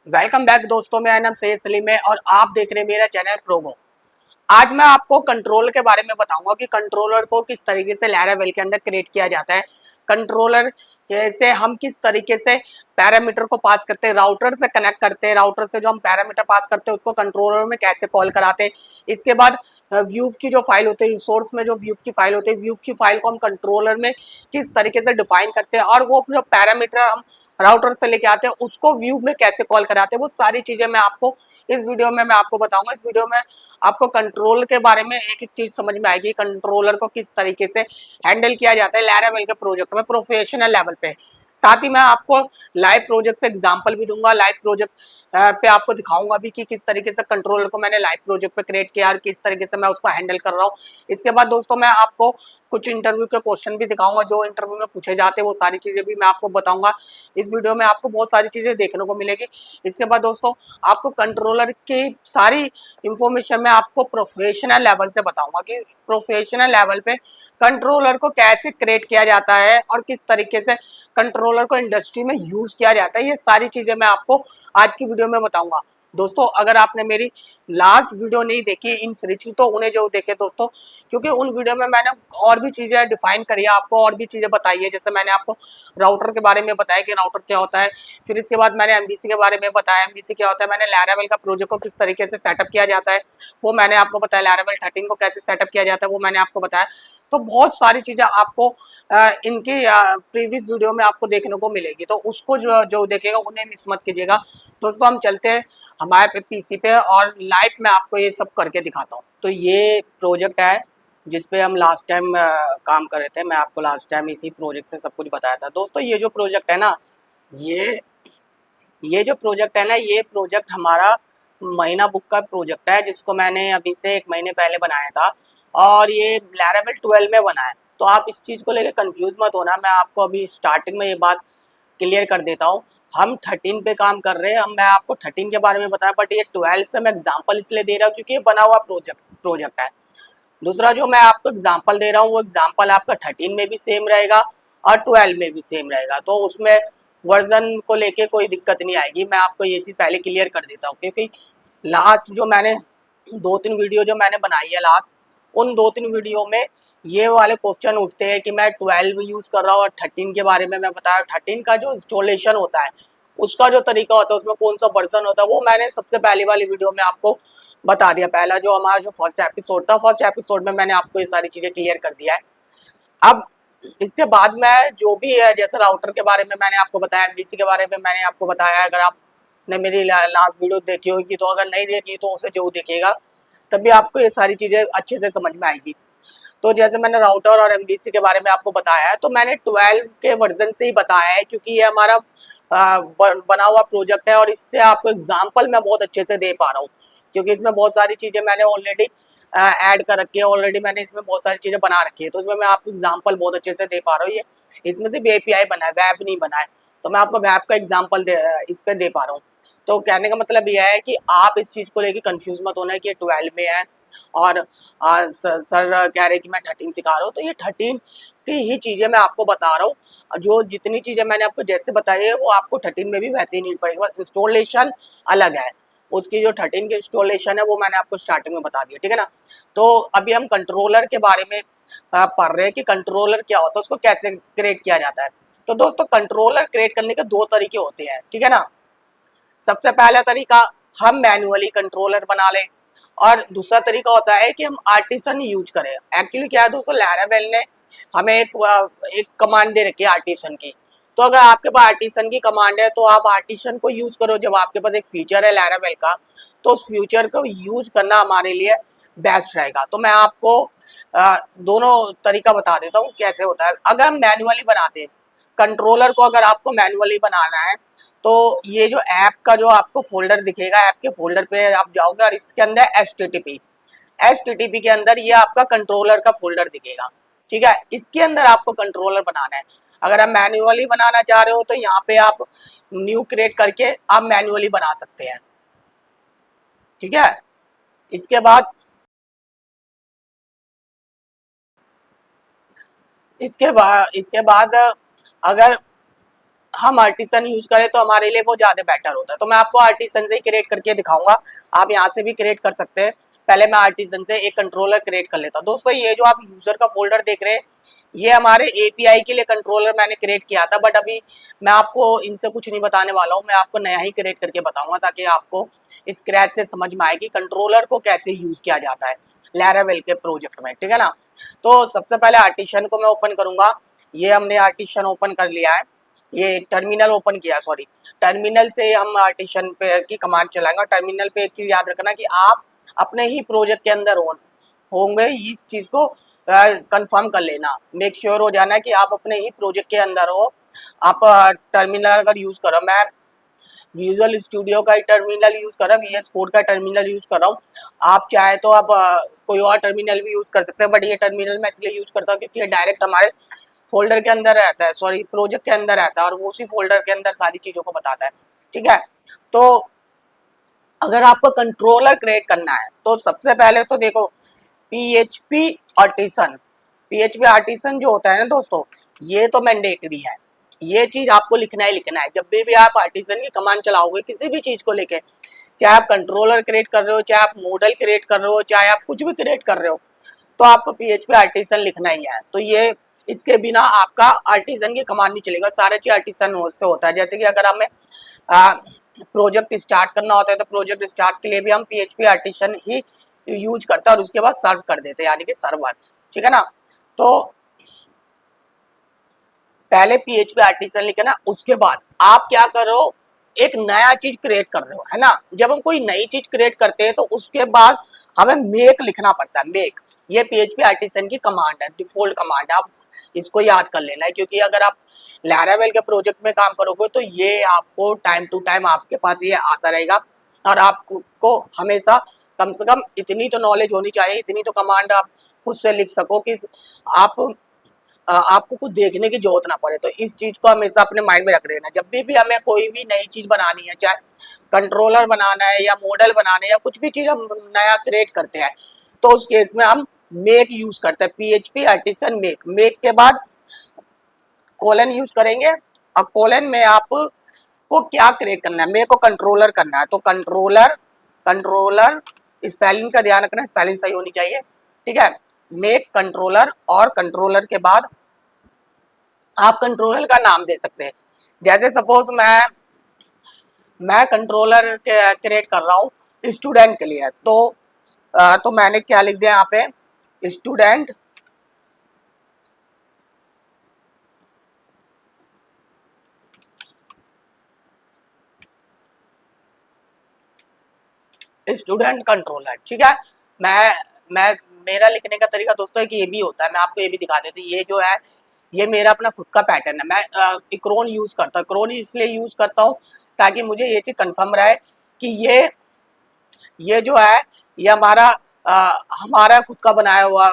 Welcome back दोस्तों, मेरा नाम सैयद सलीम है और आप देख रहे हैं मेरा चैनल प्रोगो। आज मैं आपको कंट्रोल के बारे में बताऊंगा कि कंट्रोलर को किस तरीके से लैरावेल के अंदर क्रिएट किया जाता है। कंट्रोलर से हम किस तरीके से पैरामीटर को पास करते हैं, राउटर से कनेक्ट करते हैं, राउटर से जो हम पैरामीटर पास करते हैं उसको कंट्रोलर में कैसे कॉल कराते हैं। इसके बाद व्यूज की जो फाइल होती है, रिसोर्स में जो व्यूज की फाइल होती है, व्यूज की फाइल को हम कंट्रोलर में किस तरीके से डिफाइन करते हैं और वो जो पैरामीटर हम राउटर से लेके आते हैं उसको व्यू में कैसे कॉल कराते हैं, वो सारी चीजें मैं आपको इस वीडियो में मैं आपको बताऊंगा। इस वीडियो में आपको कंट्रोल के बारे में एक एक चीज समझ में आएगी, कंट्रोलर को किस तरीके से हैंडल किया जाता है लैरावेल के प्रोजेक्ट में प्रोफेशनल लेवल पे। साथ ही मैं आपको लाइव प्रोजेक्ट से एग्जांपल भी दूंगा, लाइव प्रोजेक्ट पे आपको दिखाऊंगा भी कि किस तरीके से कंट्रोलर को मैंने लाइव प्रोजेक्ट पे क्रिएट किया और किस तरीके से मैं उसको हैंडल कर रहा हूँ। इसके बाद दोस्तों मैं आपको कुछ इंटरव्यू के क्वेश्चन भी दिखाऊंगा जो इंटरव्यू में पूछे जाते हैं, वो सारी चीजें भी मैं आपको बताऊंगा। इस वीडियो में आपको बहुत सारी चीजें देखने को मिलेगी। इसके बाद दोस्तों आपको कंट्रोलर की सारी इंफॉर्मेशन मैं आपको प्रोफेशनल लेवल से बताऊंगा कि प्रोफेशनल लेवल पे कंट्रोलर को कैसे क्रिएट किया जाता है और किस तरीके से कंट्रोलर को इंडस्ट्री में यूज किया जाता है। ये सारी चीजें मैं आपको आज की वीडियो में बताऊंगा। दोस्तों अगर आपने मेरी लास्ट वीडियो नहीं देखी इन सीरीज की तो उन्हें जरूर देखे दोस्तों, क्योंकि उन वीडियो में मैंने और भी चीजें डिफाइन करी है, आपको और भी चीजें बताई है। जैसे मैंने आपको राउटर के बारे में बताया कि राउटर क्या होता है, फिर इसके बाद मैंने एमडीसी के बारे में बताया एमडीसी क्या होता है, मैंने लैरावेल का प्रोजेक्ट को किस तरीके से सेटअप किया जाता है वो मैंने आपको बताया, लैरावेल 13 को कैसे सेटअप किया जाता है वो मैंने आपको बताया। तो बहुत सारी चीजें आपको इनकी प्रीवियस वीडियो में आपको देखने को मिलेगी, तो उसको जो देखेगा उन्हें मिस मत कीजिएगा। दोस्तों हम चलते हैं हमारे पीसी पे और लाइव में आपको ये सब करके दिखाता हूँ। तो ये प्रोजेक्ट है जिसपे हम लास्ट टाइम काम कर रहे थे, मैं आपको लास्ट टाइम इसी प्रोजेक्ट से सब कुछ बताया था। दोस्तों ये जो प्रोजेक्ट है ना, ये ये जो प्रोजेक्ट है ना, ये प्रोजेक्ट हमारा महीना बुक का प्रोजेक्ट है जिसको मैंने अभी से 1 महीने पहले बनाया था और ये लैरावेल 12 में बना है। तो आप इस चीज़ को लेकर कंफ्यूज मत होना, मैं आपको अभी स्टार्टिंग में ये बात क्लियर कर देता हूँ। हम 13 पे काम कर रहे हैं, हम मैं आपको 13 के बारे में बताया, बट ये 12 से मैं एग्जाम्पल इसलिए दे रहा हूँ क्योंकि ये बना हुआ प्रोजेक्ट है। दूसरा जो मैं आपको एग्जाम्पल दे रहा हूँ वो एग्जाम्पल आपका 13 में भी सेम रहेगा और 12 में भी सेम रहेगा, तो उसमें वर्जन को लेके कोई दिक्कत नहीं आएगी। मैं आपको ये चीज़ पहले क्लियर कर देता हूँ क्योंकि लास्ट जो मैंने 2-3 वीडियो जो मैंने बनाई है लास्ट, उन 2-3 वीडियो में ये वाले क्वेश्चन उठते हैं कि मैं 12 यूज़ कर रहा हूँ और 13 के बारे में मैं बताया। 13 का जो इंस्टॉलेशन होता है उसका जो तरीका होता है, उसमें कौन सा वर्जन होता है, वो मैंने सबसे पहले वाली वीडियो में आपको बता दिया। पहला जो हमारा जो फर्स्ट एपिसोड था, फर्स्ट एपिसोड में मैंने आपको ये सारी चीज़ें क्लियर कर दिया है। अब इसके बाद मैं जो भी है, जैसे राउटर के बारे में मैंने आपको बताया, एमडीसी के बारे में मैंने आपको बताया। अगर आपने मेरी लास्ट वीडियो देखी होगी तो, अगर नहीं देखी तो उसे जरूर देखिएगा, तभी आपको ये सारी चीज़ें अच्छे से समझ में आएगी। तो जैसे मैंने राउटर और एमडीसी के बारे में आपको बताया है, तो मैंने 12 के वर्जन से ही बताया है क्योंकि ये हमारा बना हुआ प्रोजेक्ट है और इससे आपको एग्जाम्पल मैं बहुत अच्छे से दे पा रहा हूँ क्योंकि इसमें बहुत सारी चीज़ें मैंने ऑलरेडी ऐड कर रखी है, ऑलरेडी मैंने इसमें बहुत सारी चीज़ें बना रखी है, तो इसमें मैं आपको एग्जाम्पल बहुत अच्छे से दे पा रहा हूँ। ये इसमें सिर्फ एपीआई बना है, वेब नहीं बना है, तो मैं आपको वेब का एग्जाम्पल इस पर दे पा रहा हूँ। तो कहने का मतलब यह है कि आप इस चीज़ को लेकर कंफ्यूज मत होना है कि ये 12 में है और सर कह रहे कि मैं 13 सिखा रहा हूँ, तो ये 13 की ही चीज़ें मैं आपको बता रहा हूँ। जो जितनी चीज़ें मैंने आपको जैसे बताई है वो आपको 13 में भी वैसे ही नीड पड़ेगी, बस इंस्टॉलेशन अलग है। उसकी जो 13 की इंस्टॉलेशन है वो मैंने आपको स्टार्टिंग में बता दिया, ठीक है ना। तो अभी हम कंट्रोलर के बारे में पढ़ रहे हैं कि कंट्रोलर क्या होता है, उसको कैसे क्रिएट किया जाता है। तो दोस्तों कंट्रोलर क्रिएट करने के 2 तरीके होते हैं, ठीक है ना। सबसे पहला तरीका, हम मैन्युअली कंट्रोलर बना लें और दूसरा तरीका होता है कि हम आर्टिसन यूज करें। एक्चुअली क्या है दोस्तों, लैरावेल ने हमें एक कमांड दे रखी है आर्टिसन की। तो अगर आपके पास आर्टिसन की कमांड है तो आप आर्टिसन को यूज करो। जब आपके पास एक फीचर है लैरावेल का तो उस फ्यूचर को यूज करना हमारे लिए बेस्ट रहेगा। तो मैं आपको दोनों तरीका बता देता हूँ कैसे होता है। अगर हम मैन्युअली बनाते हैं कंट्रोलर को, अगर आपको मैन्युअली बनाना है तो ये जो ऐप का जो आपको फोल्डर दिखेगा, ऐप के फोल्डर पे आप जाओगे और इसके अंदर एचटीटीपी के अंदर ये आपका कंट्रोलर का फोल्डर दिखेगा, ठीक है। इसके अंदर आपको कंट्रोलर बनाना है। अगर आप मैन्युअली बनाना चाह रहे हो तो यहाँ पे आप न्यू क्रिएट करके आप मैन्युअली बना सकते हैं, ठीक है। इसके बाद इसके बाद अगर हम आर्टिसन यूज करें तो हमारे लिए वो ज्यादा बेटर होता है। तो मैं आपको आर्टिसन से ही क्रिएट करके दिखाऊंगा, आप यहाँ से भी क्रिएट कर सकते हैं। पहले मैं आर्टिसन से एक कंट्रोलर क्रिएट कर लेता हूँ। दोस्तों ये जो आप यूजर का फोल्डर देख रहे हैं, ये हमारे एपीआई के लिए कंट्रोलर मैंने क्रिएट किया था, बट अभी मैं आपको इनसे कुछ नहीं बताने वाला हूँ, मैं आपको नया ही क्रिएट करके बताऊंगा ताकि आपको स्क्रैच से समझ में आए कि कंट्रोलर को कैसे यूज किया जाता है लैरावेल के प्रोजेक्ट में, ठीक है ना। तो सबसे पहले आर्टिशन को मैं ओपन करूंगा। ये हमने आर्टिशन ओपन कर लिया है, ये टर्मिनल ओपन किया, सॉरी टर्मिनल से हम आर्टिशन पे की कमांड चलाएंगे। टर्मिनल पे एक चीज याद रखना कि आप अपने ही प्रोजेक्ट के अंदर होंगे, इस चीज को कंफर्म कर लेना, मेक श्योर हो जाना कि आप अपने ही प्रोजेक्ट के अंदर हो। आप टर्मिनल अगर यूज करो, मैं विजुअल स्टूडियो का ही टर्मिनल यूज कर रहा हूँ, VS कोड का टर्मिनल यूज कर रहा हूँ। आप चाहे तो आप कोई और टर्मिनल भी यूज कर सकते हैं, बट ये टर्मिनल मैं इसलिए यूज करता हूँ क्योंकि ये डायरेक्ट हमारे फोल्डर के अंदर रहता है, सॉरी प्रोजेक्ट के अंदर रहता है, और वो उसी फोल्डर के अंदर सारी चीजों को बताता है, ठीक है। तो अगर आपको कंट्रोलर क्रिएट करना है तो सबसे पहले तो देखो PHP आर्टिसन, PHP आर्टिसन जो होता है ना दोस्तों, ये तो मैंडेटरी है, ये चीज आपको लिखना ही लिखना है। जब भी आप आर्टिसन की कमांड चलाओगे किसी भी चीज को लेके, चाहे आप कंट्रोलर क्रिएट कर रहे हो, चाहे आप मॉडल क्रिएट कर रहे हो, चाहे आप कुछ भी क्रिएट कर रहे हो, तो आपको PHP आर्टिसन लिखना ही है। तो ये इसके बिना आपका आर्टिसन की कमांड नहीं चलेगा, सारे चीज आर्टिसन से होता है। जैसे कि अगर हमें प्रोजेक्ट स्टार्ट करना होता है तो प्रोजेक्ट स्टार्ट के लिए भी हम PHP आर्टिसन ही यूज करते हैं और उसके बाद सर्व कर देते हैं, यानी कि सर्वर, ठीक है ना। तो पहले PHP आर्टिसन लिखे ना, उसके बाद आप क्या कर रहे हो, एक नया चीज क्रिएट कर रहे हो, है ना। जब हम कोई नई चीज क्रिएट करते हैं तो उसके बाद हमें मेक लिखना पड़ता है, मेक। ये PHP आर्टिसन की कमांड है, डिफॉल्ट कमांड है, आप इसको याद कर लेना है, क्योंकि अगर आप लैरावेल के प्रोजेक्ट में काम करोगे तो ये आपको टाइम टू टाइम आपके पास ये आता रहेगा, और आपको हमेशा कम से कम इतनी तो नॉलेज होनी चाहिए, इतनी तो कमांड आप खुद से लिख सको कि आप आपको कुछ देखने की जरूरत ना पड़े। तो इस चीज को हमेशा अपने माइंड में रख देना, जब भी हमें कोई भी नई चीज बनानी है, चाहे कंट्रोलर बनाना है या मॉडल बनाना है या कुछ भी चीज हम नया क्रिएट करते हैं, तो उस केस में हम मेक यूज करते हैं, PHP आर्टिसन मेक। मेक के बाद कोलन यूज करेंगे, और कोलन में आपको क्या क्रिएट करना है, मेक को कंट्रोलर करना है, तो कंट्रोलर, कंट्रोलर स्पेलिंग का ध्यान रखना, स्पेलिंग सही होनी चाहिए, ठीक है। मेक कंट्रोलर, और कंट्रोलर के बाद आप कंट्रोलर का नाम दे सकते हैं। जैसे सपोज मैं कंट्रोलर क्रिएट कर रहा हूँ स्टूडेंट के लिए, तो मैंने क्या लिख दिया यहाँ पे, स्टूडेंट, स्टूडेंट कंट्रोलर, ठीक है। मैं मेरा लिखने का तरीका दोस्तों कि ये भी होता है, मैं आपको ये भी दिखा देती हूँ। ये जो है ये मेरा अपना खुद का पैटर्न है, मैं इक्रोन यूज करता हूँ। इक्रोन इसलिए यूज करता हूँ ताकि मुझे ये चीज कंफर्म रहे कि ये जो है ये हमारा खुद का बनाया हुआ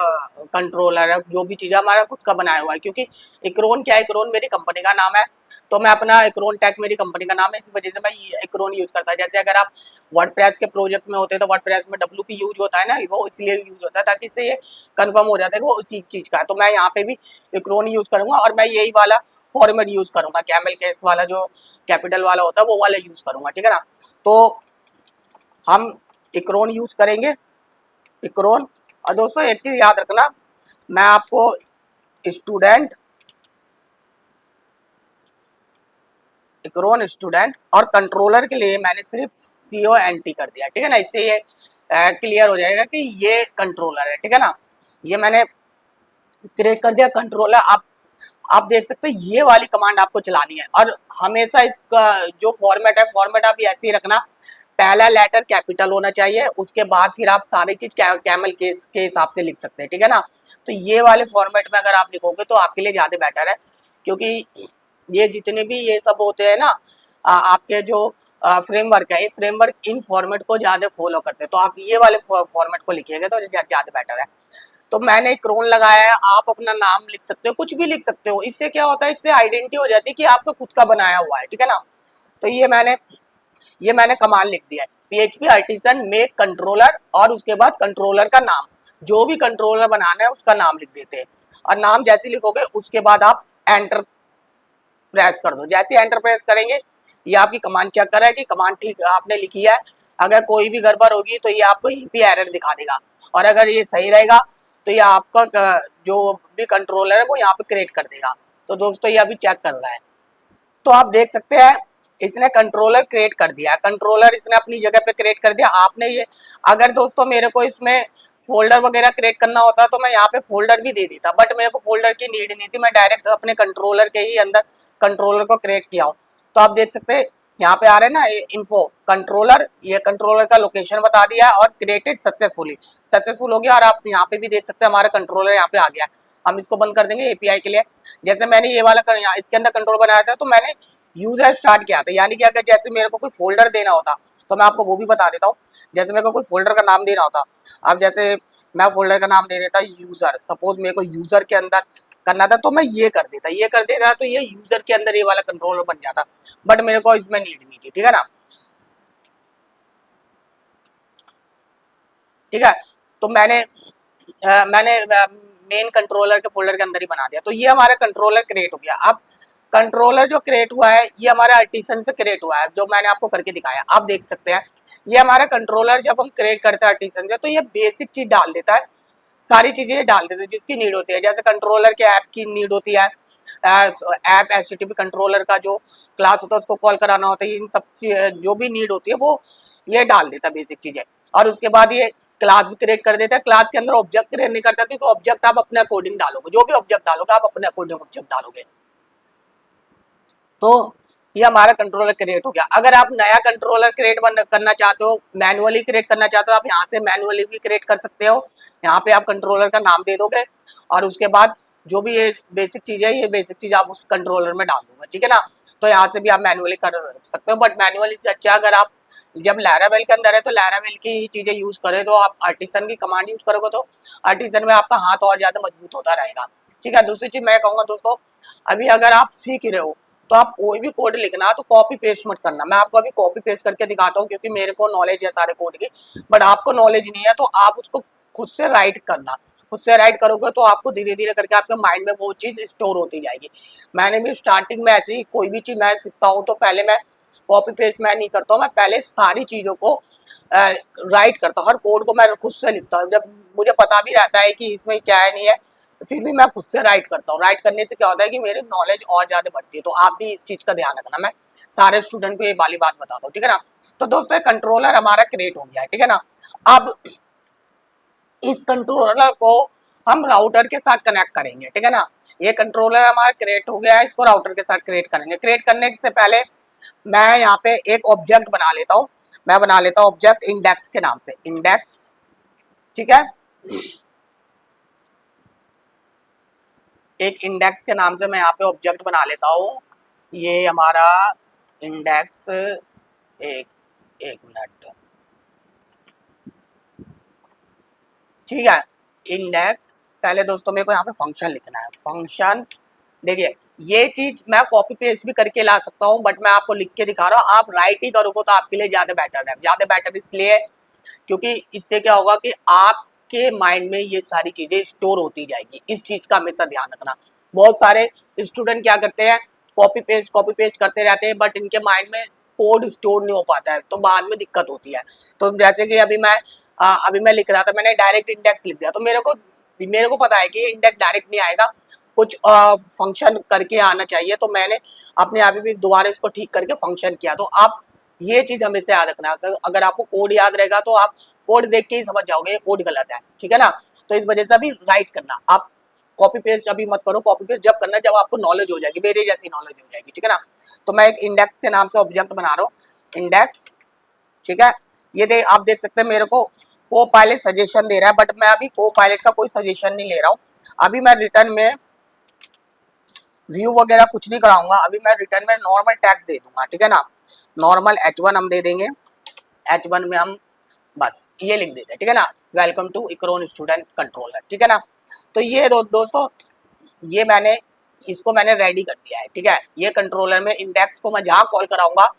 कंट्रोलर है, जो भी चीज़ है हमारा खुद का बनाया हुआ है। क्योंकि इक्रोन क्या है, इक्रोन मेरी कंपनी का नाम है, तो मैं अपना इक्रोन टेक मेरी कंपनी का नाम है, इस वजह से मैं इक्रोन यूज करता हूँ। जैसे अगर आप वर्डप्रेस के प्रोजेक्ट में होते हैं तो वर्डप्रेस में WP यूज होता है ना, वो इसलिए यूज होता है ताकि इससे ये कंफर्म हो जाता है कि वो उसी चीज़ का है। तो मैं यहाँ पे भी इक्रोन यूज करूंगा, और मैं यही वाला फॉर्मेट यूज करूंगा, कैमल केस वाला जो कैपिटल वाला होता है वो वाला यूज करूंगा, ठीक है ना। तो हम इक्रोन यूज करेंगे, इक्रोन। और दोस्तों एक चीज याद रखना, मैं आपको स्टूडेंट, इक्रोन स्टूडेंट, और कंट्रोलर के लिए मैंने सिर्फ CONT कर दिया, ठीक है ना। इससे ये क्लियर हो जाएगा कि ये कंट्रोलर है, ठीक है ना। ये मैंने क्रिएट कर दिया कंट्रोलर। आप देख सकते हैं ये वाली कमांड आपको चलानी है, और हमेशा इसका जो फॉर्मेट है, फॉर्मेट आप ऐसे ही रखना, पहला लेटर कैपिटल होना चाहिए, उसके बाद फिर आप सारी चीज कैमल केस के हिसाब से लिख सकते हैं, ठीक है ना। तो ये वाले फॉर्मेट में अगर आप लिखोगे तो आपके लिए ज्यादा बेटर है, क्योंकि ये जितने भी ये सब होते हैं ना, आपके जो फ्रेमवर्क है, ये फ्रेमवर्क इन फॉर्मेट को ज्यादा फॉलो करते हैं, तो आप ये वाले फॉर्मेट को लिखिएगा तो ज्यादा बेटर है। तो मैंने एक क्रोन लगाया है, आप अपना नाम लिख सकते हो, कुछ भी लिख सकते हो। इससे क्या होता है, इससे आइडेंटिटी हो जाती है कि आपका खुद का बनाया हुआ है, ठीक है ना। तो ये मैंने कमांड लिख दिया है, PHP आर्टिसन मेक कंट्रोलर, और उसके बाद कंट्रोलर का नाम, जो भी कंट्रोलर बनाना है उसका नाम लिख देते हैं, और नाम जैसे लिखोगे उसके बाद आप एंटर प्रेस कर दो। जैसे एंटर प्रेस करेंगे ये आपकी कमांड चेक कर रहा है कि कमांड ठीक आपने लिखी है। अगर कोई भी गड़बड़ होगी तो ये आपको यहीं पे एरर दिखा देगा, और अगर ये सही रहेगा तो ये आपका जो भी कंट्रोलर है वो यहाँ पे क्रिएट कर देगा। तो दोस्तों ये अभी चेक कर रहा है, तो आप देख सकते हैं इसने कंट्रोलर क्रिएट कर दिया। कंट्रोलर इसने अपनी जगह पे क्रिएट कर दिया। आपने ये, अगर दोस्तों मेरे को इसमें फोल्डर वगैरह क्रिएट करना होता तो मैं यहाँ पे फोल्डर भी दे देता, बट मेरे को फोल्डर की नीड नहीं थी। मैं डायरेक्ट अपने कंट्रोलर के ही अंदर कंट्रोलर को क्रिएट किया हूँ। तो आप देख सकते हैं यहाँ पे आ रहे हैं ना इन्फो कंट्रोलर, ये कंट्रोलर का लोकेशन बता दिया है और क्रिएटेड सक्सेसफुली, सक्सेसफुल हो गया। और आप यहाँ पे भी देख सकते हैं हमारा कंट्रोलर यहाँ पे आ गया। हम इसको बंद कर देंगे एपीआई के लिए। जैसे मैंने ये वाला इसके अंदर कंट्रोल बनाया था तो मैंने यूजर स्टार्ट किया था, यानी कि अगर जैसे मेरे को कोई फोल्डर देना होता तो मैं आपको वो भी बता देता हूँ। जैसे मेरे को कोई फोल्डर का नाम देना होता, अब जैसे मैं फोल्डर का नाम दे देता यूजर, सपोज मेरे को यूजर के अंदर करना था तो मैं ये कर देता तो ये यूजर के अंदर ये वाला कंट्रोलर बन जाता, बट मेरे को इसमें नीड नहीं थी। ठीक है ना, ठीक है। तो मैंने मेन कंट्रोलर के फोल्डर के अंदर ही बना दिया। तो ये हमारा कंट्रोलर क्रिएट हो गया। अब कंट्रोलर जो क्रिएट हुआ है ये हमारा आर्टिसन से क्रिएट हुआ है, जो मैंने आपको करके दिखाया। आप देख सकते हैं ये हमारा कंट्रोलर जब हम क्रिएट करते हैं आर्टिसन से तो ये बेसिक चीज डाल देता है, सारी चीजें डाल देते हैं जिसकी नीड होती है। जैसे कंट्रोलर के ऐप की नीड होती है, ऐप एचटीटीपी कंट्रोलर का जो क्लास होता है उसको कॉल कराना होता है, इन सब जो भी नीड होती है वो ये डाल देता है बेसिक चीजें। और उसके बाद ये क्लास भी क्रिएट कर देता है। क्लास के अंदर ऑब्जेक्ट क्रिएट नहीं करता क्योंकि ऑब्जेक्ट आप अपने अकॉर्डिंग डालोगे, जो भी ऑब्जेक्ट डालोगे आप अपने अकॉर्डिंग ऑब्जेक्ट डालोगे। तो ये हमारा कंट्रोलर क्रिएट हो गया। अगर आप नया कंट्रोलर क्रिएट करना चाहते हो, मैनुअली क्रिएट करना चाहते हो, आप यहाँ से मैनुअली भी क्रिएट कर सकते हो। यहाँ पे आप कंट्रोलर का नाम दे दोगे और उसके बाद जो भी ये बेसिक चीज है ये बेसिक चीज आप उस कंट्रोलर में डाल दोगे। ठीक है ना, तो यहाँ से भी आप मैनुअली कर सकते हो, बट मैनुअली से अच्छा अगर आप जब लैरावेल के अंदर है तो लैरावेल की चीजें यूज करें, तो आप आर्टिसन की कमांड यूज करोगे तो आर्टिसन में आपका हाथ और ज्यादा मजबूत होता रहेगा। ठीक है, दूसरी चीज मैं कहूँगा दोस्तों, अभी अगर आप सीख रहे हो तो आप कोई भी कोड लिखना तो कॉपी पेस्ट मत करना। मैं आपको अभी कॉपी पेस्ट करके दिखाता हूँ क्योंकि मेरे को नॉलेज है सारे कोड की, बट आपको नॉलेज नहीं है, तो आप उसको खुद से राइट करना। खुद से राइट करोगे तो आपको धीरे धीरे करके आपके माइंड में वो चीज स्टोर होती जाएगी। मैंने भी स्टार्टिंग में ऐसे ही कोई भी चीज मैं सीखता हूँ तो पहले मैं कॉपी पेस्ट मैं नहीं करता हूँ, मैं पहले सारी चीजों को राइट करता हूँ। हर कोड को मैं खुद से लिखता हूँ, जब मुझे पता भी रहता है कि इसमें क्या है नहीं है, फिर भी मैं खुद से राइट करता हूँ। राइट करने से क्या होता है कि मेरी नॉलेज और ज्यादा बढ़ती है। तो आप भी इस चीज का ध्यान रखना, मैं सारे स्टूडेंट को ये वाली बात बताता हूँ। ठीक है ना, तो दोस्तों कंट्रोलर हमारा क्रिएट हो गया है। ठीक है ना, अब इस कंट्रोलर को हम राउटर के साथ कनेक्ट करेंगे। ठीक है ना, ये कंट्रोलर हमारा क्रिएट हो गया है, इसको राउटर के साथ क्रिएट करेंगे। क्रिएट करने से पहले मैं यहाँ पे एक ऑब्जेक्ट बना लेता हूँ। मैं बना लेता हूँ ऑब्जेक्ट इंडेक्स के नाम से, इंडेक्स। ठीक है, एक इंडेक्स के नाम से मैं यहाँ पे ऑब्जेक्ट बना लेता हूँ। ये हमारा इंडेक्स, एक एक मिनट, ठीक है, इंडेक्स। पहले दोस्तों मेरे को यहाँ पे फंक्शन लिखना है, फंक्शन। देखिए ये चीज मैं कॉपी पेस्ट भी करके ला सकता हूँ, बट मैं आपको लिख के दिखा रहा हूँ। आप राइट ही करोगे तो आपके लिए ज्यादा बेटर है। ज्यादा बेटर इसलिए क्योंकि इससे क्या होगा कि आपके माइंड में ये सारी चीजें स्टोर होती जाएगी। इस चीज का हमेशा ध्यान रखना। बहुत सारे स्टूडेंट क्या करते हैं, कॉपी पेस्ट करते रहते हैं, बट इनके माइंड में कोड स्टोर नहीं हो पाता है, तो बाद में दिक्कत होती है। तो जैसे कि अभी मैं लिख रहा था, मैंने डायरेक्ट इंडेक्स लिख दिया, तो मेरे को पता है कि इंडेक्स डायरेक्ट नहीं आएगा, कुछ फंक्शन करके आना चाहिए। तो मैंने अपने आप भी दोबारा इसको ठीक करके फंक्शन किया। तो आप ये चीज हमेशा याद रखना, अगर आपको कोड याद रहेगा तो आप कोड देख के ही समझ जाओगे ये कोड गलत है। ठीक है ना, तो इस वजह से अभी राइट करना, आप कॉपी पेस्ट अभी मत करो। कॉपी पेस्ट जब करना जब आपको नॉलेज हो जाएगी, मेरे जैसी नॉलेज हो जाएगी। ठीक है ना, तो मैं एक इंडेक्स के नाम से ऑब्जेक्ट बना रहा हूँ, इंडेक्स। ठीक है, ये आप देख सकते हैं मेरे को को पायलट सजेशन दे रहा है, बट मैं अभी को पायलट का कोई सजेशन नहीं ले रहा हूँ। अभी मैं रिटर्न में व्यू वगैरह कुछ नहीं कराऊंगा, अभी मैं रिटर्न में नॉर्मल टैक्स दे दूंगा। ठीक है ना, नॉर्मल H1 हम दे देंगे। H1 में हम बस ये लिख देते हैं। ठीक है ना, वेलकम टू इक्रोन स्टूडेंट कंट्रोलर। ठीक है ना, तो ये दोस्तों ये इसको मैंने रेडी कर दिया है। ठीक है, ये कंट्रोलर में इंडेक्स को मैं जहाँ कॉल कराऊंगा,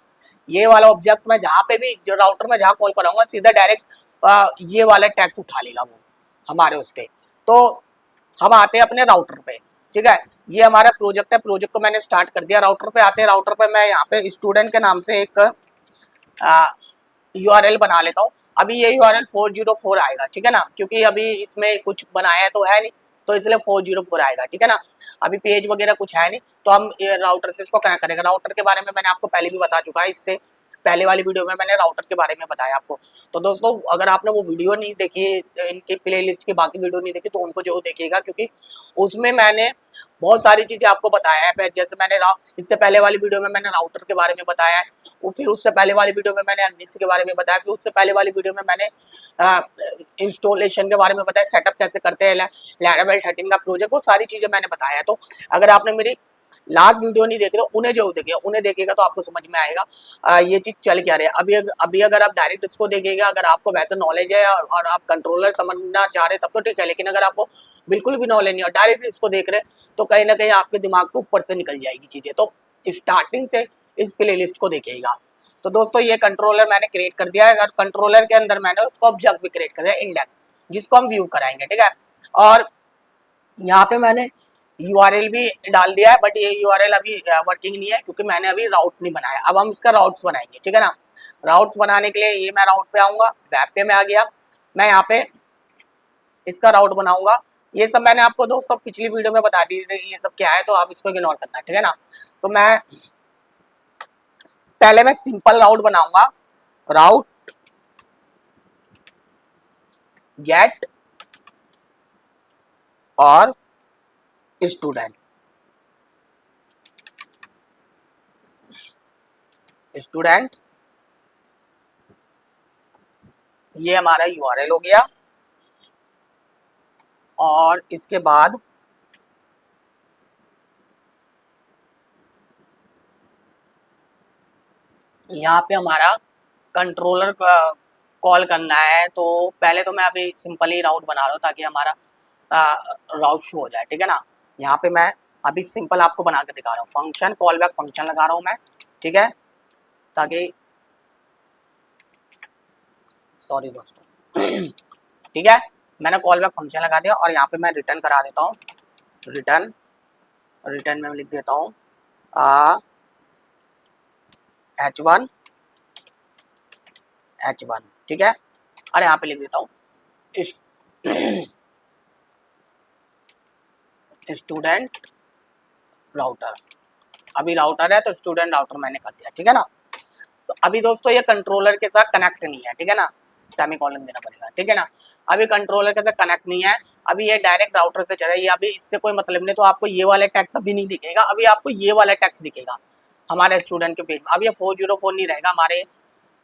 ये वाला ऑब्जेक्ट में जहाँ पे भी जो राउटर में जहाँ कॉल कराऊंगा सीधा डायरेक्ट ये वाला टैक्स उठा लेगा वो हमारे उस पर। तो हम आते हैं अपने राउटर पे। ठीक है, ये हमारा प्रोजेक्ट है। प्रोजेक्ट को मैंने स्टार्ट कर दिया। राउटर पे आते हैं। राउटर पे मैं यहाँ पे स्टूडेंट के नाम से एक यूआरएल बना लेता हूँ। अभी ये यूआरएल 404 आएगा, ठीक है ना, क्योंकि अभी इसमें कुछ बनाया तो है नहीं, तो इसलिए 404 आएगा, ठीक है ना। अभी पेज वगैरह कुछ है नहीं, तो हम राउटर से इसको कनेक्ट करेंगे। राउटर के बारे में मैंने आपको पहले भी बता चुका है, इससे पहले वाली वीडियो में मैंने राउटर के बारे में बताया आपको। तो दोस्तों, अगर आपने वो वीडियो नहीं देखी, इनकी प्लेलिस्ट की बाकी वीडियो नहीं देखी, तो उनको जरूर देखिएगा, क्योंकि उसमें मैंने बहुत सारी चीजें आपको बताया है। जैसे मैंने इससे पहले वाली वीडियो में मैंने राउटर के बारे में बताया है, वो फिर उससे पहले वाली वीडियो में मैंने एग्जिक्स के बारे में बताया, फिर उससे पहले वाली वीडियो में मैंने इंस्टॉलेशन के बारे में बताया, सेटअप कैसे करते हैं लैरावेल 13 का प्रोजेक्ट, वो सारी चीजें मैंने बताया है। तो अगर आपने मेरी लास्ट वीडियो नहीं देखी तो उन्हें जरूर देखिए, उन्हें देखेगा तो आपको समझ में आएगा ये चीज चल क्या रही है। अभी अगर आप डायरेक्ट इसको देखेगा, अगर आपको वैसे नॉलेज है और आप कंट्रोलर समझना चाह रहे तब तो ठीक है, लेकिन अगर आपको बिल्कुल भी नॉलेज नहीं और डायरेक्ट इसको देख रहे तो कहीं ना कहीं आपके दिमाग के ऊपर से निकल जाएगी चीजें। तो स्टार्टिंग से इस प्लेलिस्ट को देखिएगा। तो दोस्तों, ये कंट्रोलर मैंने क्रिएट कर दिया है, और कंट्रोलर के अंदर मैंने उसको ऑब्जेक्ट भी क्रिएट कर दिया, इंडेक्स, जिसको हम व्यू कराएंगे, ठीक है। और यहाँ पे मैंने यूआरएल भी डाल दिया है, बट ये यूआरएल अभी वर्किंग नहीं है, क्योंकि मैंने अभी राउट नहीं बनाया। अब हम इसका राउट्स बनाएंगे, ठीक है ना। राउट्स बनाने के लिए ये मैं राउट पे आऊंगा, वेब पे मैं आ गया, मैं यहाँ पे इसका राउट बनाऊंगा। ये सब मैंने आपको दोस्तों पिछली वीडियो में बता दी थी ये सब क्या है, तो आप इसको इग्नोर करना, ठीक है ना। तो मैं पहले मैं सिंपल राउट बनाऊंगा, राउट गेट और स्टूडेंट, स्टूडेंट ये हमारा यूआरएल हो गया। और इसके बाद यहाँ पे हमारा कंट्रोलर कॉल करना है। तो पहले तो मैं अभी सिंपल ही राउट बना रहा हूँ ताकि हमारा राउट शो हो जाए, ठीक है ना। यहाँ पे मैं अभी सिंपल आपको बना के दिखा रहा हूँ, फंक्शन कॉल बैक फंक्शन लगा रहा हूँ मैं, ठीक है, ताकि सॉरी दोस्तों ठीक है, मैंने कॉल बैक फंक्शन लगा दिया। और यहाँ पे मैं रिटर्न करा देता हूँ, रिटर्न, रिटर्न में लिख देता हूँ H1 H1, ठीक है। और यहाँ पे लिख देता हूँ स्टूडेंट राउटर। अभी राउटर है तो स्टूडेंट राउटर मैंने कर दिया, ठीक है ना। तो अभी दोस्तों ये कंट्रोलर के साथ कनेक्ट नहीं है, ठीक है ना, सेमीकोलन देना पड़ेगा, ठीक है ना। अभी कंट्रोलर के साथ कनेक्ट नहीं है, अभी ये डायरेक्ट राउटर से चल रहा है, ये अभी इससे कोई मतलब नहीं। तो आपको ये वाला टैक्स अभी नहीं दिखेगा, अभी आपको ये वाला टैक्स दिखेगा हमारे स्टूडेंट के पेज में। अब ये 404 नहीं रहेगा, हमारे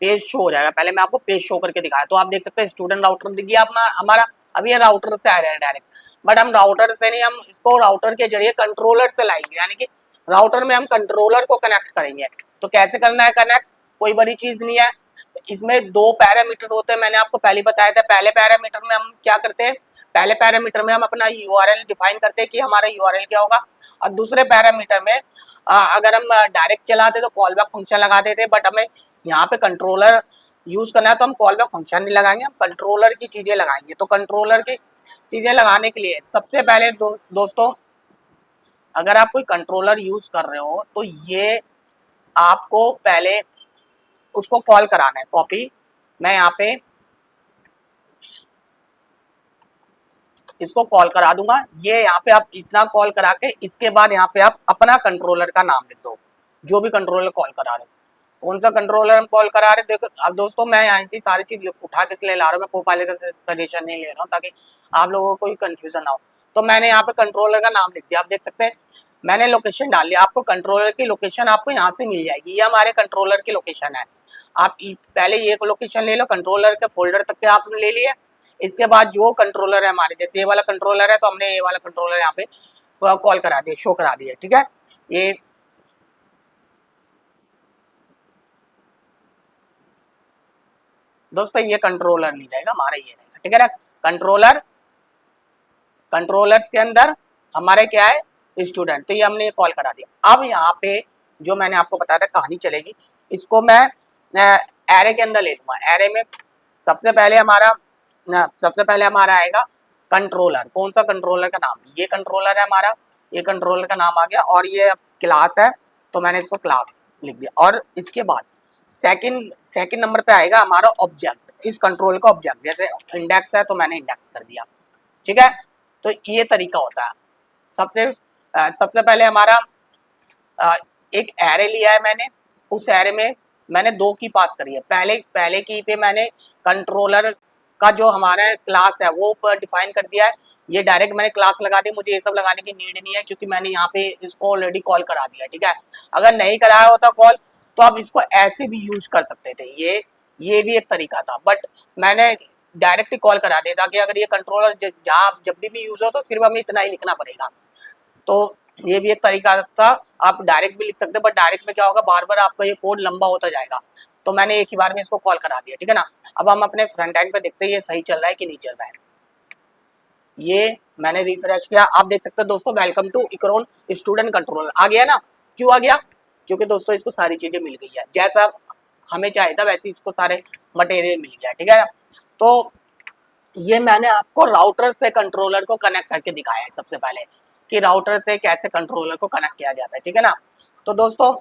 पेज शो हो जाएगा। पहले मैं आपको पेज शो करके दिखाया, तो आप देख सकते हैं स्टूडेंट राउटर दिख गया अपना हमारा। अब ये राउटर से आ रहा है डायरेक्ट, बट हम राउटर से नहीं, हम इसको राउटर के जरिए कंट्रोलर से लाएंगे, यानी कि राउटर में हम कंट्रोलर को कनेक्ट करेंगे। तो कैसे करना है कनेक्ट, कोई बड़ी चीज नहीं है। इसमें दो पैरामीटर होते हैं, मैंने आपको पहले बताया था। पहले पैरामीटर में हम क्या करते हैं, पहले पैरामीटर में हम अपना यूआरएल डिफाइन करते हैं कि हमारा यूआरएल क्या होगा। और दूसरे पैरामीटर में अगर हम डायरेक्ट चलाते तो कॉल बैक फंक्शन लगा देते, बट हमें यहाँ पे कंट्रोलर यूज करना है, तो हम कॉल बैक फंक्शन नहीं लगाएंगे, हम कंट्रोलर की चीजें लगाएंगे। तो कंट्रोलर की चीजें लगाने के लिए सबसे पहले दोस्तों, अगर आप कोई कंट्रोलर यूज कर रहे हो तो ये आपको पहले उसको कॉल कराना है। कॉपी, मैं यहाँ पे इसको कॉल करा दूंगा। ये यहाँ पे आप इतना कॉल करा के इसके बाद यहाँ पे आप अपना कंट्रोलर का नाम लिख दो, जो भी कंट्रोलर कॉल करा रहे हो, कौन सा कंट्रोलर हम कॉल करा रहे। देखो अब दोस्तों, मैं यहाँ से सारी चीज उठा के इसलिए ला रहा हूँ, मैं कोपायलट का सजेशन नहीं ले रहा हूँ ताकि आप लोगों को कोई कंफ्यूजन ना हो। तो मैंने यहाँ पे कंट्रोलर का नाम लिख दिया, आप देख सकते हैं मैंने लोकेशन डाल दिया। आपको कंट्रोलर की लोकेशन आपको यहाँ से मिल जाएगी, ये हमारे कंट्रोलर की लोकेशन है। आप पहले ये लोकेशन ले लो, कंट्रोलर के फोल्डर तक के आपने ले लिया। इसके बाद जो कंट्रोलर है हमारे, जैसे ये वाला कंट्रोलर है तो हमने ये वाला कंट्रोलर यहाँ पे कॉल करा दिया, शो करा दिया, ठीक है। ये दोस्तों ये कंट्रोलर नहीं रहेगा हमारा, ये रहेगा, ठीक है ना। कंट्रोलर, कंट्रोलर्स के अंदर हमारे क्या है स्टूडेंट, तो ये हमने कॉल करा दिया। अब यहाँ पे जो मैंने आपको बताया था कहानी चलेगी, इसको मैं एरे के अंदर ले लूंगा। एरे में सबसे पहले हमारा आएगा कंट्रोलर। कौन सा कंट्रोलर का नाम, ये कंट्रोलर है हमारा, ये कंट्रोलर का नाम आ गया और ये क्लास है, तो मैंने इसको क्लास लिख दिया। और इसके बाद सेकंड नंबर पे आएगा हमारा ऑब्जेक्ट, इस कंट्रोल का ऑब्जेक्ट, जैसे इंडेक्स है तो मैंने इंडेक्स कर दिया, ठीक है। तो ये तरीका होता है। सबसे पहले हमारा एक एरे लिया है मैंने, उस एरे में मैंने 2 की पास करी है। पहले की पे मैंने कंट्रोलर का जो हमारा क्लास है वो डिफाइन कर दिया है। ये डायरेक्ट मैंने क्लास लगा दी, मुझे ये सब लगाने की नीड नहीं है क्योंकि मैंने यहाँ पे इसको ऑलरेडी कॉल करा दिया, ठीक है। अगर नहीं कराया होता कॉल तो आप इसको ऐसे भी यूज कर सकते थे, ये भी एक तरीका था, बट मैंने डायरेक्ट ही कॉल करा दिया ताकि अगर ये कंट्रोलर जहाँ जब भी यूज हो तो सिर्फ हमें इतना ही लिखना पड़ेगा। तो ये भी एक तरीका था, आप डायरेक्ट भी लिख सकते हैं, बट डायरेक्ट में क्या होगा, बार बार आपका ये कोड लंबा होता जाएगा। तो मैंने एक ही बार में इसको कॉल करा दिया, ठीक है ना। अब हम अपने फ्रंट एंड पे देखते हैं ये सही चल रहा है कि नहीं चल रहा है। ये मैंने रिफ्रेश किया, आप देख सकते हैं दोस्तों, वेलकम टू इकरॉन स्टूडेंट कंट्रोलर आ गया ना। क्यों आ गया? क्योंकि दोस्तों इसको सारी चीजें मिल गई है, जैसा हमें चाहिए था वैसे इसको सारे मटेरियल मिल गया, ठीक है ना। तो ये मैंने आपको राउटर से कंट्रोलर को कनेक्ट करके दिखाया है सबसे पहले, कि राउटर से कैसे कंट्रोलर को कनेक्ट किया जाता है, ठीक है ना। तो दोस्तों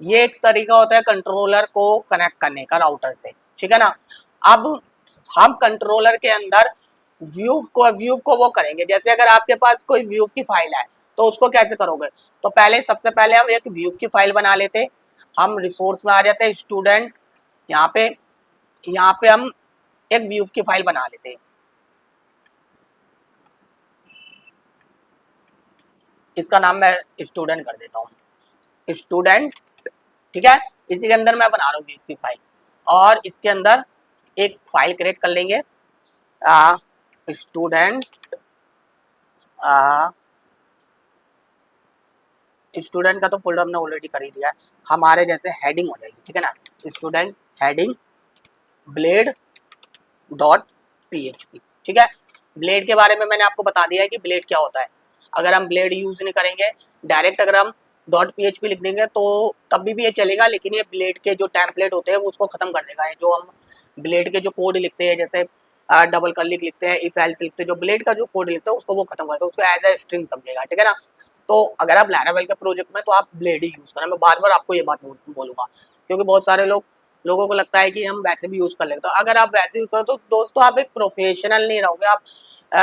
ये एक तरीका होता है कंट्रोलर को कनेक्ट करने का राउटर से, ठीक है ना। अब हम कंट्रोलर के अंदर व्यू को वो करेंगे, जैसे अगर आपके पास कोई व्यू की फाइल है तो उसको कैसे करोगे। तो सबसे पहले हम एक व्यू की फाइल बना लेते, हम रिसोर्स में आ जाते हैं, स्टूडेंट, यहाँ पे हम एक व्यू की फाइल बना लेते हैं, इसका नाम मैं स्टूडेंट कर देता हूँ, स्टूडेंट, ठीक है। इसी के अंदर मैं बना रहा हूँ व्यू की फाइल, और इसके अंदर एक फाइल क्रिएट कर लेंगे, स्टूडेंट स्टूडेंट का तो फोल्डर हमने ऑलरेडी कर ही दिया है, हमारे जैसे हेडिंग हो जाएगी, ठीक है ना। Student heading blade dot PHP, ठीक है। ब्लेड के बारे में मैंने आपको बता दिया है कि ब्लेड क्या होता है। अगर हम ब्लेड यूज नहीं करेंगे, डायरेक्ट अगर हम .php लिख देंगे तो तब भी ये चलेगा, लेकिन ये ब्लेड के जो टेम्पलेट होते हैं वो उसको खत्म कर देगा। जो हम ब्लेड के जो कोड लिखते हैं, जैसे डबल कर्ली लिखते हैं, इफ एल्स लिखते हैं, जो ब्लेड का जो कोड लिखते हैं उसको वो खत्म कर देगा, उसको एज ए स्ट्रिंग समझेगा, ठीक है ना। तो अगर आप लैरावेल के प्रोजेक्ट में तो आप ब्लेड ही यूज करना, मैं बार बार आपको ये बात बोलूंगा, क्योंकि बहुत सारे लोगों को लगता है कि हम वैसे भी यूज कर लेते, तो अगर आप वैसे यूज करो तो दोस्तों आप एक प्रोफेशनल नहीं रहोगे, आप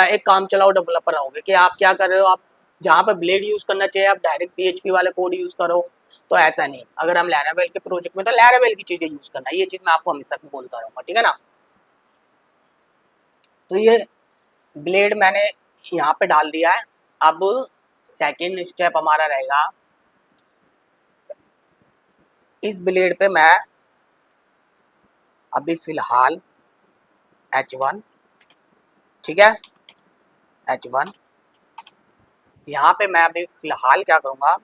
एक काम चलाओ डेवलपर रहोगे, कि आप क्या कर रहे हो, आप जहाँ पर ब्लेड यूज करना चाहिए आप डायरेक्ट PHP वाले कोड यूज करो, तो ऐसा नहीं। अगर हम लैरावेल के प्रोजेक्ट में तो लैरावेल की चीजें यूज करना, ये चीज मैं आपको हमेशा बोलता रहूंगा, ठीक है ना। तो ये ब्लेड मैंने यहाँ पे डाल दिया है। अब सेकेंड स्टेप हमारा रहेगा, इस ब्लेड पे मैं अभी फिलहाल H1, ठीक है, H1, यहाँ पे मैं अभी फिलहाल क्या करूँगा,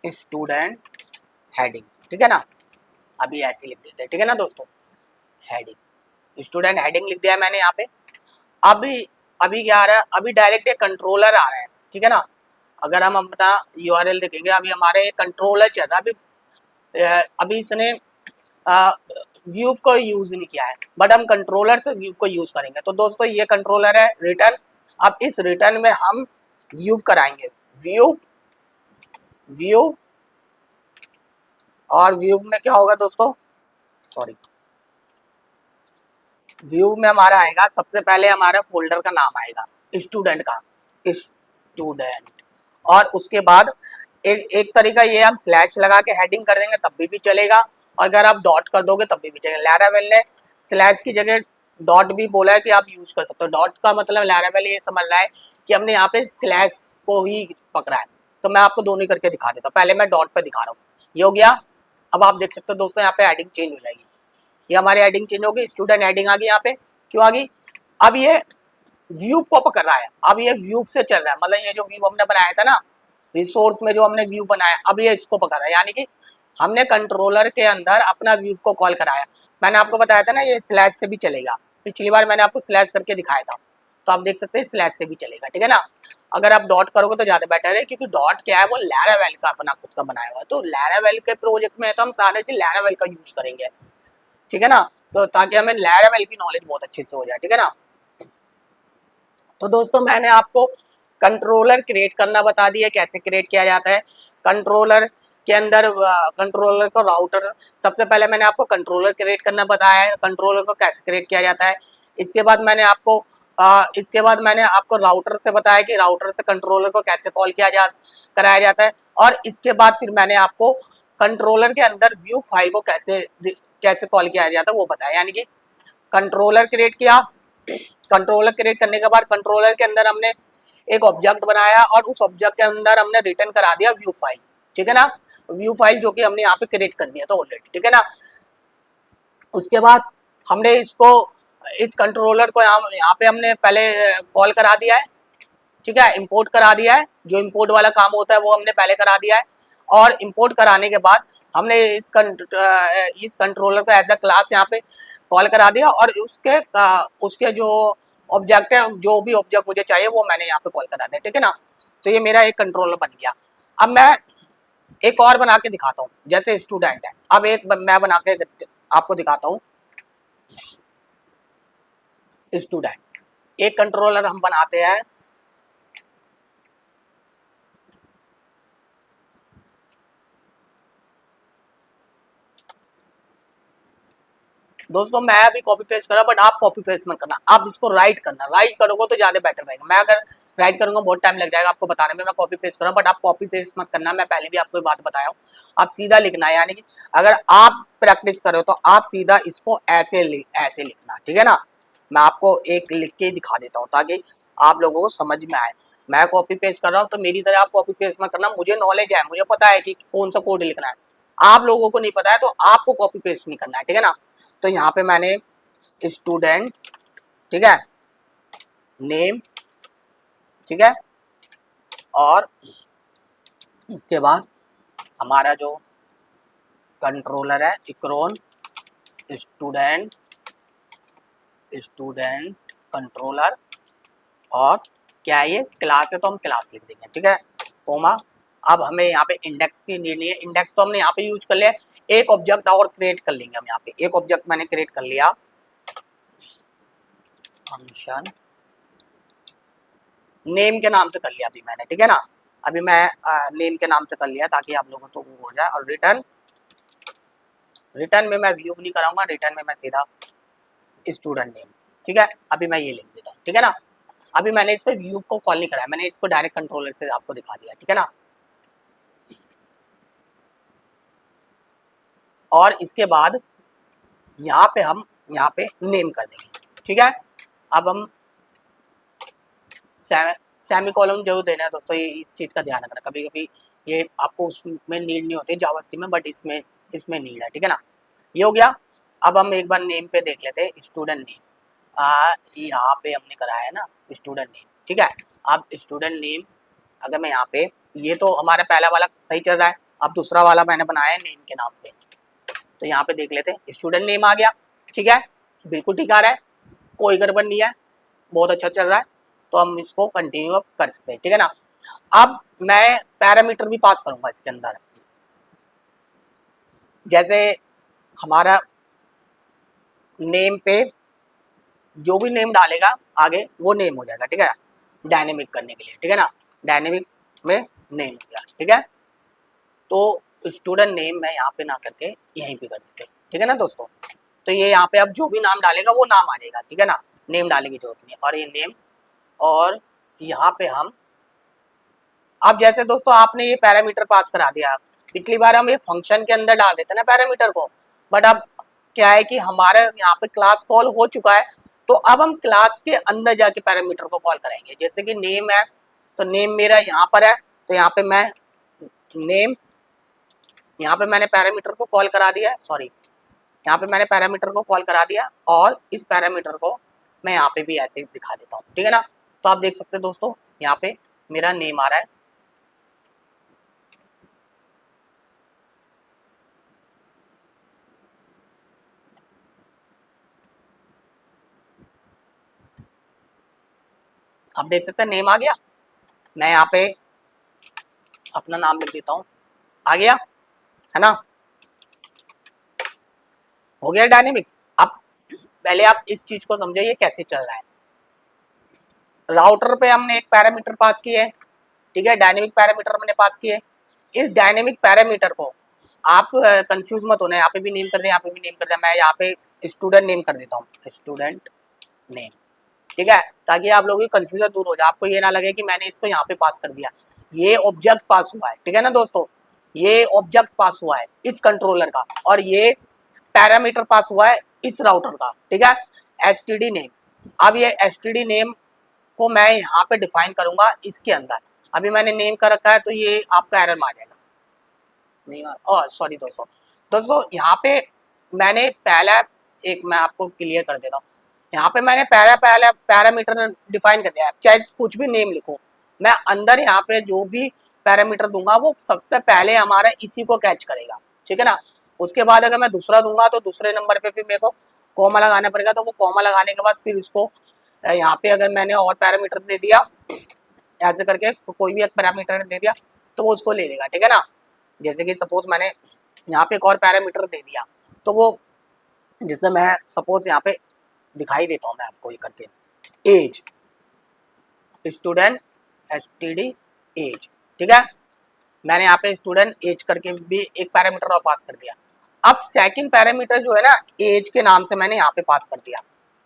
स्टूडेंट हेडिंग, ठीक है ना, अभी ऐसे लिख देते हैं, ठीक है ना दोस्तों, हेडिंग, स्टूडेंट हेडिंग लिख दिया मैंने यहाँ पे। अभी क्या आ रहा है, अभी डायरेक्ट एक कंट्रोलर आ रहा है, ठीक है ना। अगर हम अपना URL देखेंगे, अभी हमारे कंट्रोलर चल रहा है, अभी इसने व्यू को यूज नहीं किया है, बट हम कंट्रोलर से व्यू को यूज करेंगे। तो दोस्तों ये कंट्रोलर है रिटर्न, अब इस रिटर्न में हम व्यू कराएंगे, व्यू और व्यू में क्या होगा दोस्तों, सॉरी, व्यू में हमारा आएगा, सबसे पहले हमारा फोल्डर का नाम आएगा स्टूडेंट का, स्टूडेंट, और उसके बाद एक तरीका ये, हम स्लैश लगा के हेडिंग कर देंगे तब भी चलेगा, और अगर आप डॉट कर दोगे तब भी चलेगा। लैरावेल ने स्लैश की जगह डॉट भी बोला है कि आप यूज कर सकते हो। डॉट का मतलब लैरावेल ये समझ रहा है कि हमने यहाँ पे स्लैश को ही पकड़ा है, तो मैं आपको दोनों ही करके दिखा देता हूँ। पहले मैं डॉट पे दिखा रहा हूँ, ये हो गया। अब आप देख सकते हो दोस्तों यहाँ पे हेडिंग चेंज हो जाएगी, ये हमारी हेडिंग चेंज होगी, स्टूडेंट हेडिंग आ गई यहाँ पे, क्यों आ गई, अब ये व्यू को पकड़ रहा है, अब ये व्यू से चल रहा है, मतलब ये जो व्यू हमने बनाया था ना रिसोर्स में, जो हमने व्यू बनाया, अब ये इसको पकड़ रहा है, यानी कि हमने कंट्रोलर के अंदर अपना व्यू को कॉल कराया। मैंने आपको बताया था ना ये स्लैश से भी चलेगा, पिछली बार मैंने आपको स्लैश करके दिखाया था, तो आप देख सकते हैं स्लैश से भी चलेगा, ठीक है ना। अगर आप डॉट करोगे तो ज्यादा बेटर है, क्योंकि डॉट क्या है, वो लैरावेल का अपना खुद का बनाया हुआ है, तो लैरावेल के प्रोजेक्ट में तो हम सारे चीज लैरावेल का यूज करेंगे, ठीक है ना, तो ताकि हमें लैरावेल की नॉलेज बहुत अच्छे से हो जाए, ठीक है ना। तो दोस्तों मैंने आपको कंट्रोलर क्रिएट करना बता दिया, कैसे क्रिएट किया जाता है। कंट्रोलर के अंदर कंट्रोलर को राउटर, सबसे पहले मैंने आपको कंट्रोलर क्रिएट करना बताया है, कंट्रोलर को कैसे क्रिएट किया जाता है। इसके बाद मैंने आपको राउटर से बताया कि राउटर से कंट्रोलर को कैसे कॉल कराया जाता है। और इसके बाद फिर मैंने आपको कंट्रोलर के अंदर व्यू फाइल को कैसे कॉल किया जाता है वो बताया। यानी कि कंट्रोलर क्रिएट किया, कंट्रोलर क्रिएट करने के बाद कंट्रोलर के अंदर हमने एक ऑब्जेक्ट बनाया और उस ऑब्जेक्ट के अंदर हमने रिटर्न करा दिया व्यू फाइल, ठीक है ना। व्यू फाइल जो कि हमने यहाँ पे क्रिएट कर दिया था ऑलरेडी, ठीक है ना। उसके बाद हमने इस कंट्रोलर को यहाँ पे हमने पहले कॉल करा दिया है, ठीक है, इंपोर्ट करा दिया है। जो इंपोर्ट वाला काम होता है वो हमने पहले करा दिया है। और इंपोर्ट कराने के बाद हमने इस कंट्रोलर को एज अ क्लास यहाँ पे कॉल करा दिया और उसके जो ऑब्जेक्ट है, जो भी ऑब्जेक्ट मुझे चाहिए वो मैंने यहाँ पे कॉल करा दिया, ठीक है ना। तो ये मेरा एक कंट्रोलर बन गया। अब मैं एक और बना के दिखाता हूँ, जैसे स्टूडेंट है। अब एक मैं बना के आपको दिखाता हूँ स्टूडेंट। एक कंट्रोलर हम बनाते हैं, दोस्तों मैं अभी कॉपी पेस्ट करा, बट आप कॉपी पेस्ट मत करना, आप इसको राइट करना। राइट करोगे तो ज्यादा बेटर रहेगा। मैं अगर राइट करूंगा बहुत टाइम लग जाएगा आपको बताने में, मैं कॉपी पेस्ट करूँ, बट आप कॉपी पेस्ट मत करना। मैं पहले भी आपको ये बात बताया हूँ, आप सीधा लिखना है। यानी कि अगर आप प्रैक्टिस करो तो आप सीधा इसको ऐसे लिखना, ठीक है ना। मैं आपको एक लिख के दिखा देता हूँ ताकि आप लोगों को समझ में आए। मैं कॉपी पेस्ट कर रहा हूँ तो मेरी तरह आप कॉपी पेस्ट मत करना। मुझे नॉलेज है, मुझे पता है कि कौन सा कोड लिखना है। आप लोगों को नहीं पता है तो आपको कॉपी पेस्ट नहीं करना है, ठीक है ना। तो यहाँ पे मैंने स्टूडेंट, ठीक है, नेम, ठीक है, और इसके बाद हमारा जो कंट्रोलर है इक्रोन स्टूडेंट कंट्रोलर, और क्या है ये क्लास है तो हम क्लास लिख देंगे, ठीक है, कोमा। अब हमें यहाँ पे इंडेक्स की नीड नहीं है, इंडेक्स तो हमने यहाँ पे यूज कर लिया। एक ऑब्जेक्ट और क्रिएट कर लेंगे हम। यहाँ पे एक ऑब्जेक्ट मैंने क्रिएट कर लिया, फंक्शन नेम के नाम से कर लिया अभी मैंने, ठीक है ना। अभी मैं नेम के नाम से कर लिया ताकि आप लोगों को वो हो जाए। और रिटर्न में मैं व्यू नहीं कराऊंगा, रिटर्न में मैं सीधा स्टूडेंट नेम, ठीक है। अभी मैं ये लिख देता हूँ, ठीक है ना। अभी मैंने इस पे व्यू को कॉल नहीं कराया, मैंने इसको डायरेक्ट कंट्रोलर से आपको दिखा दिया, ठीक है ना। और इसके बाद यहाँ पे हम नेम कर देंगे, ठीक है। अब हम सेमी कॉलम जरूर देना है दोस्तों, ये इस चीज का ध्यान रखना। कभी कभी ये आपको उसमें नीड नहीं होती जावास्क्रिप्ट में, बट इसमें नीड है, ठीक है ना। ये हो गया। अब हम एक बार नेम पे देख लेते हैं, स्टूडेंट नेम। यहाँ पे हमने कराया है ना स्टूडेंट नेम, ठीक है। अब स्टूडेंट नेम अगर मैं यहाँ पे, ये तो हमारा पहला वाला सही चल रहा है। अब दूसरा वाला मैंने बनाया है नेम के नाम से, तो यहाँ पे देख लेते हैं स्टूडेंट नेम आ गया, ठीक है, बिल्कुल ठीक आ रहा है, कोई गड़बड़ नहीं है, बहुत अच्छा चल रहा है। तो हम इसको कंटिन्यू कर सकते हैं, ठीक है ना। अब मैं पैरामीटर भी पास करूंगा इसके अंदर, जैसे हमारा नेम पे जो भी नेम डालेगा आगे वो नेम हो जाएगा, ठीक है, डायनेमिक करने के लिए, ठीक है ना। डायनेमिक में नेम हो गया, ठीक है। तो स्टूडेंट नेम मैं यहाँ पे ना करके यहीं पे कर देते, ठीक है ना दोस्तों। तो ये यहाँ पे अब जो भी नाम डालेगा वो नाम आ जाएगा, ठीक है ना, नेम डालने की जरूरत नहीं। और ये नेम, और यहाँ पे हम, अब जैसे दोस्तों आपने ये पैरामीटर पास करा दिया, पिछली बार हम एक फंक्शन के अंदर डाल देते ना पैरामीटर को, बट अब क्या है कि हमारे यहाँ पे क्लास कॉल हो चुका है, तो अब हम क्लास के अंदर जाके पैरामीटर को कॉल करेंगे। जैसे कि नेम है, तो नेम मेरा यहाँ पर है, तो यहाँ पे मैं नेम, यहाँ पे मैंने पैरामीटर को कॉल करा दिया है, सॉरी, यहाँ पे मैंने पैरामीटर को कॉल करा दिया, और इस पैरामीटर को मैं यहाँ पे भी ऐसे ही दिखा देता हूँ, ठीक है ना। तो आप देख सकते हैं दोस्तों यहाँ पे मेरा नेम आ रहा है। आप देख सकते हैं नेम आ गया। मैं यहाँ पे अपना नाम लिख देता हूँ, आ गया है ना, हो गया डायनेमिक। अब पहले आप इस चीज को समझिए कैसे चल रहा है। राउटर पे हमने एक पैरामीटर पास किए, ठीक है, डायनेमिक पैरामीटर हमने पास किए। इस डायनेमिक पैरामीटर को आप कंफ्यूज मत होना, यहाँ पे भी नेम कर दे, यहाँ पे भी नेम कर दे। मैं यहाँ पे स्टूडेंट नेम कर देता हूँ, स्टूडेंट नेम, ठीक है, ताकि आप लोगों की कंफ्यूजन दूर हो जाए, आपको ये ना लगे कि मैंने इसको यहाँ पे पास कर दिया। ये ऑब्जेक्ट पास हुआ है, ठीक है ना दोस्तों, ये ऑब्जेक्ट पास हुआ है इस कंट्रोलर का, और ये पैरामीटर पास हुआ है इस राउटर का, ठीक है, एसटीडी नेम। अब ये एसटीडी नेम को मैं यहाँ पे डिफाइन करूंगा इसके अंदर। अभी मैंने नेम कर रखा है तो ये आपका एरर मार जाएगा, नहीं, सॉरी दोस्तों। दोस्तों यहाँ पे मैंने पहला एक, मैं आपको क्लियर कर देता हूँ, यहाँ पे मैंने पहला पैरामीटर डिफाइन कर दिया है, चाहे कुछ भी नेम लिखो, मैं अंदर यहाँ पे जो भी पैरामीटर दूंगा वो सबसे पहले हमारा इसी को कैच करेगा, ठीक है ना। उसके बाद अगर मैं दूसरा दूंगा तो दूसरे नंबर पे फिर मेरे को कॉमा लगाना पड़ेगा, तो वो कॉमा लगाने के बाद फिर इसको यहाँ पे अगर मैंने और पैरामीटर दे दिया ऐसे करके, कोई भी एक पैरामीटर दे दिया तो वो उसको ले लेगा, ठीक है ना। जैसे कि सपोज मैंने यहाँ पे एक और पैरामीटर दे दिया, तो वो, जैसे मैं सपोज यहाँ पे दिखाई देता हूँ मैं आपको ये करके, एज, स्टूडेंट एसटीडी एज, ठीक है, मैंने यहाँ पे स्टूडेंट एज करके भी एक पैरामीटर और पास कर दिया। अब सेकंड पैरामीटर जो है ना, एज के नाम से मैंने यहाँ पे पास कर दिया,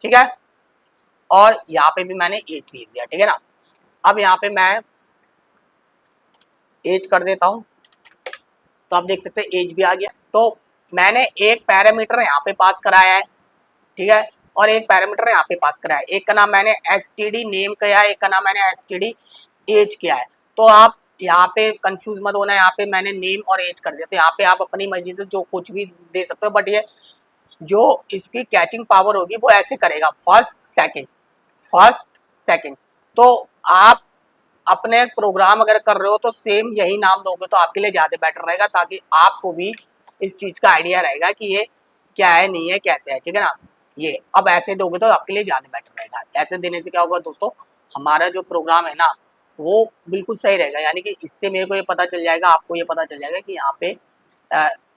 ठीक है, और यहाँ पे भी मैंने एज लिख दिया, ठीक है ना। अब यहाँ पे मैं एज कर देता हूँ, तो आप देख सकते हैं एज भी आ गया। तो मैंने एक पैरामीटर यहाँ पे पास कराया है, ठीक है, और एक पैरामीटर यहाँ पे पास कराया है। एक का नाम मैंने एसटीडी नेम किया है, एक का नाम मैंने एसटीडी एज किया है। तो आप यहाँ पे कंफ्यूज मत होना, यहाँ पे मैंने नेम और एज कर दिया, तो यहाँ पे आप अपनी मर्जी से जो कुछ भी दे सकते हो, बट ये जो इसकी कैचिंग पावर होगी वो ऐसे करेगा, फर्स्ट सेकंड। तो आप अपने प्रोग्राम अगर कर रहे हो तो सेम यही नाम दोगे तो आपके लिए ज़्यादा बेटर रहेगा, ताकि आपको भी इस चीज़ का आइडिया रहेगा कि ये क्या है, नहीं है, कैसे है, ठीक है ना। ये अब ऐसे दोगे तो आपके लिए ज़्यादा बेटर रहेगा। ऐसे देने से क्या होगा दोस्तों, हमारा जो प्रोग्राम है ना वो बिल्कुल सही रहेगा, यानी कि इससे मेरे को ये पता चल जाएगा, आपको ये पता चल जाएगा कि यहाँ पे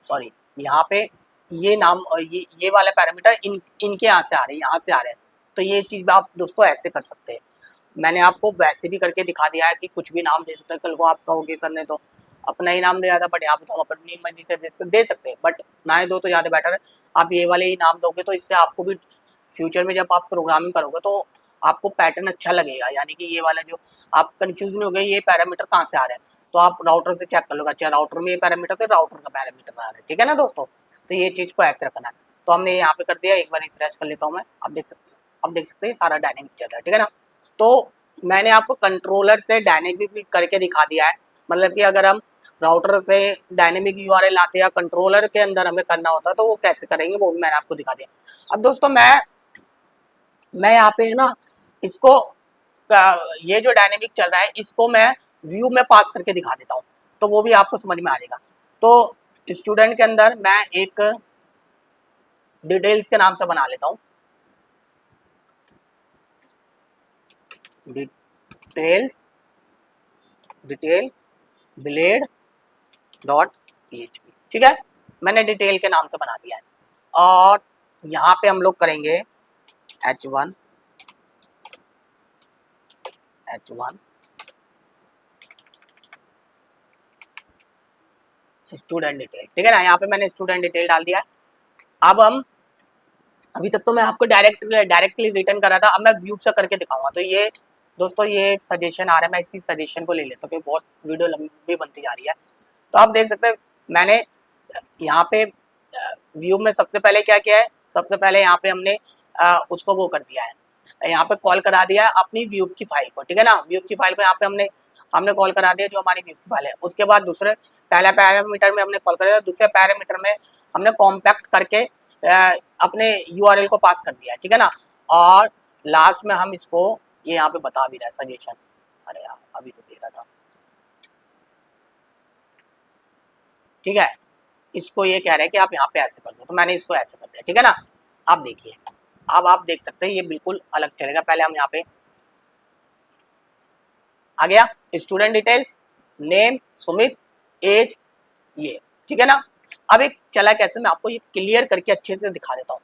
सॉरी, यहाँ पे ये नाम, ये वाले पैरामीटर इनके यहाँ से आ रहे हैं, यहाँ से आ रहे हैं। तो ये चीज़ आप दोस्तों ऐसे कर सकते हैं। मैंने आपको वैसे भी करके दिखा दिया है कि कुछ भी नाम दे सकते हैं। कल को आप कहोगे सर ने तो अपना ही नाम दिया था, बट यहाँ पे तो हम अपनी मर्जी से दे सकते हैं, बट ना ही दो तो ज़्यादा बेटर है। आप ये वाले ही नाम दोगे तो इससे आपको भी फ्यूचर में जब आप प्रोग्रामिंग करोगे तो आपको पैटर्न अच्छा लगेगा, यानी कि ये वाला जो आप कंफ्यूज नहीं हो गए ये पैरामीटर कहाँ से आ रहे हैं, तो आप राउटर से चेक कर लो, अच्छा राउटर में ये पैरामीटर तो राउटर का पैरामीटर आ रहा है, ठीक है ना दोस्तों। तो ये चीज़ को ऐसे रखना है। तो हमने यहाँ पे कर दिया, एक बार रिफ्रेश कर लेता हूँ मैं, अब देख सकते हैं सारा डायनेमिक चल रहा है, ठीक है ना। तो मैंने आपको कंट्रोलर से डायनेमिक करके दिखा दिया है, मतलब कि अगर हम राउटर से डायनेमिक यूआरएल लाते या कंट्रोलर के अंदर हमें करना होता तो वो कैसे करेंगे वो भी मैंने आपको दिखा दिया। अब दोस्तों मैं यहाँ पे है ना इसको, ये जो डायनेमिक चल रहा है इसको मैं व्यू में पास करके दिखा देता हूँ, तो वो भी आपको समझ में आ जाएगा। तो स्टूडेंट के अंदर मैं एक डिटेल्स के नाम से बना लेता हूँ, डिटेल ब्लेड डॉट पीएचपी, ठीक है, मैंने डिटेल के नाम से बना दिया है। और यहाँ पे हम लोग करेंगे h1 स्टूडेंट डिटेल, ठीक है ना। यहाँ पे मैंने स्टूडेंट डिटेल डाल दिया है। अब हम, अभी तक तो मैं आपको डायरेक्टली रिटर्न कर रहा था, अब मैं व्यू से करके दिखाऊंगा। तो ये दोस्तों ये सजेशन आ रहा है, मैं इसी सजेशन को ले लेता हूँ, बहुत वीडियो लंबी बनती जा रही है। तो आप देख सकते हैं मैंने यहाँ पे व्यू में सबसे पहले क्या किया है, सबसे पहले यहाँ पे हमने उसको वो कर दिया है, यहाँ पे कॉल करा दिया है अपनी व्यू की फाइल को, ठीक है ना। व्यू की फाइल को यहाँ पे हमने कॉल करा दिया जो हमारी व्यू की फाइल है। उसके बाद दूसरे पहला पैरामीटर में हमने कॉल कर दिया, दूसरे पैरामीटर में हमने कॉम्पैक्ट करके अपने यूआरएल को पास कर दिया, ठीक है ना। और लास्ट में हम इसको ये यहाँ पे बता भी रहा है सजेशन, अरे यार अभी तो दे रहा था, ठीक है, इसको ये कह रहे हैं कि आप यहाँ पे ऐसे कर दो, तो मैंने इसको ऐसे कर दिया, ठीक है ना। आप देखिए, अब आप देख सकते हैं ये बिल्कुल अलग चलेगा। पहले हम यहाँ पे आ गया student details, name Sumit, age, ये, ठीक है ना। अब एक चला कैसे, मैं आपको ये क्लियर करके अच्छे से दिखा देता हूँ।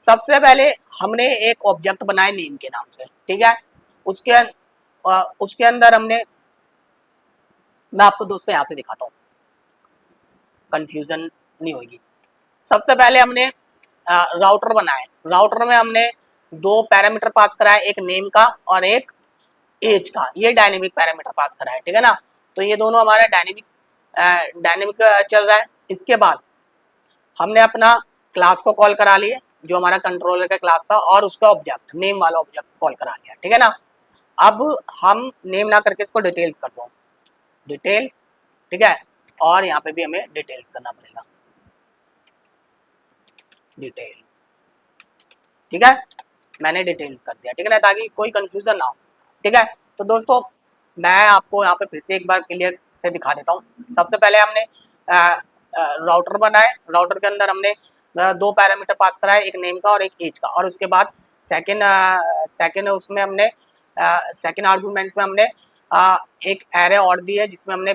सबसे पहले हमने एक ऑब्जेक्ट बनाया नेम के नाम से, ठीक है। उसके अंदर हमने, मैं आपको दोस्तों यहाँ से दिखाता हूँ, कंफ्यूजन नहीं होगी। सबसे पहले हमने राउटर बनाए। राउटर में हमने दो पैरामीटर पास कराए, एक नेम का और एक एज का। ये डायनेमिक पैरामीटर पास कराए, ठीक है ना। तो ये दोनों हमारा डायनेमिक चल रहा है। इसके बाद हमने अपना क्लास को कॉल करा लिए, जो हमारा कंट्रोलर का क्लास था, और उसका ऑब्जेक्ट, नेम वाला ऑब्जेक्ट कॉल करा लिया, ठीक है ना। अब हम नेम ना करके इसको डिटेल्स कर दो, डिटेल, ठीक है। और यहाँ पे भी हमें डिटेल्स करना पड़ेगा, डिटेल, ठीक है। मैंने डिटेल्स कर दिया, ठीक है ना, ताकि कोई कंफ्यूजन ना हो, ठीक है। तो दोस्तों मैं आपको यहाँ पे फिर से एक बार क्लियर से दिखा देता हूँ। सबसे पहले हमने राउटर बनाए। राउटर के अंदर हमने दो पैरामीटर पास कराए, एक नेम का और एक एज का। और उसके बाद सेकंड उसमें हमने सेकंड आर्गुमेंट्स में हमने एक एरे और दी है, जिसमें हमने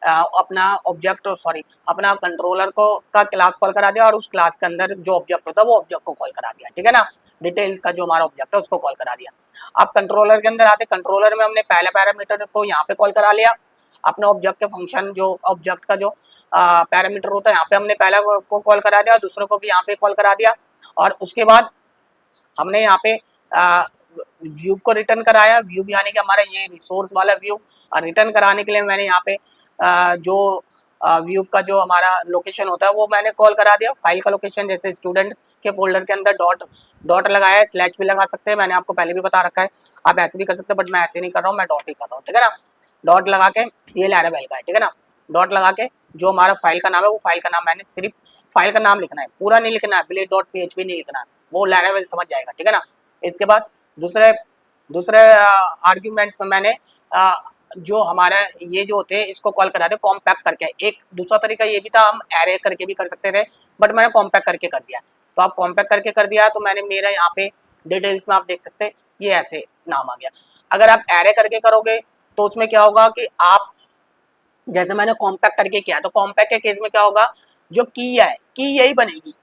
अपना ऑब्जेक्ट, सॉरी, अपना कंट्रोलर को का क्लास कॉल करा दिया, और उस क्लास के अंदर जो ऑब्जेक्ट होता है वो ऑब्जेक्ट को कॉल करा दिया, ठीक है ना। डिटेल्स का जो हमारा ऑब्जेक्ट है उसको कॉल करा दिया। अब कंट्रोलर के अंदर आते, कंट्रोलर में हमने पहले पैरामीटर को यहाँ पे कॉल करा लिया, अपने ऑब्जेक्ट के फंक्शन, जो ऑब्जेक्ट का जो पैरामीटर होता है यहाँ पे हमने पहला को कॉल करा दिया, दूसरे को भी यहाँ पे कॉल करा दिया। और उसके बाद हमने यहाँ पे व्यू को रिटर्न कराया। व्यू यानी कि हमारा ये रिसोर्स वाला व्यू, और रिटर्न कराने के लिए मैंने यहाँ पे जो व्यू का जो हमारा लोकेशन होता है वो मैंने कॉल करा दिया। फाइल का लोकेशन जैसे स्टूडेंट के फोल्डर के अंदर डॉट लगाया है, स्लैश भी लगा सकते हैं, मैंने आपको पहले भी बता रखा है। आप ऐसे भी कर सकते हैं, बट मैं ऐसे नहीं कर रहा हूँ, मैं डॉट ही कर रहा हूँ, ठीक है ना। डॉट लगा के, ये लैरावेल का है, ठीक है ना। डॉट लगा के जो हमारा फाइल का नाम है, वो फाइल का नाम मैंने सिर्फ फाइल का नाम लिखना है, पूरा नहीं लिखना है, blade.php नहीं लिखना है, वो लैरावेल समझ जाएगा, ठीक है ना। इसके बाद दूसरे आर्ग्यूमेंट्स में मैंने जो हमारा ये जो होते हैं इसको कॉल करा दे कॉम्पैक्ट करके। एक दूसरा तरीका ये भी था, हम एरे करके भी कर सकते थे, बट मैंने कॉम्पैक्ट करके कर दिया। तो आप कॉम्पैक्ट करके कर दिया, तो मैंने मेरा यहाँ पे डिटेल्स में आप देख सकते हैं ये ऐसे नाम आ गया। अगर आप एरे करके करोगे तो उसमें क्या होगा कि आप, जैसे मैंने कॉम्पैक्ट करके किया, तो कॉम्पैक्ट के केस में क्या होगा, जो की है, की यही बनेगी।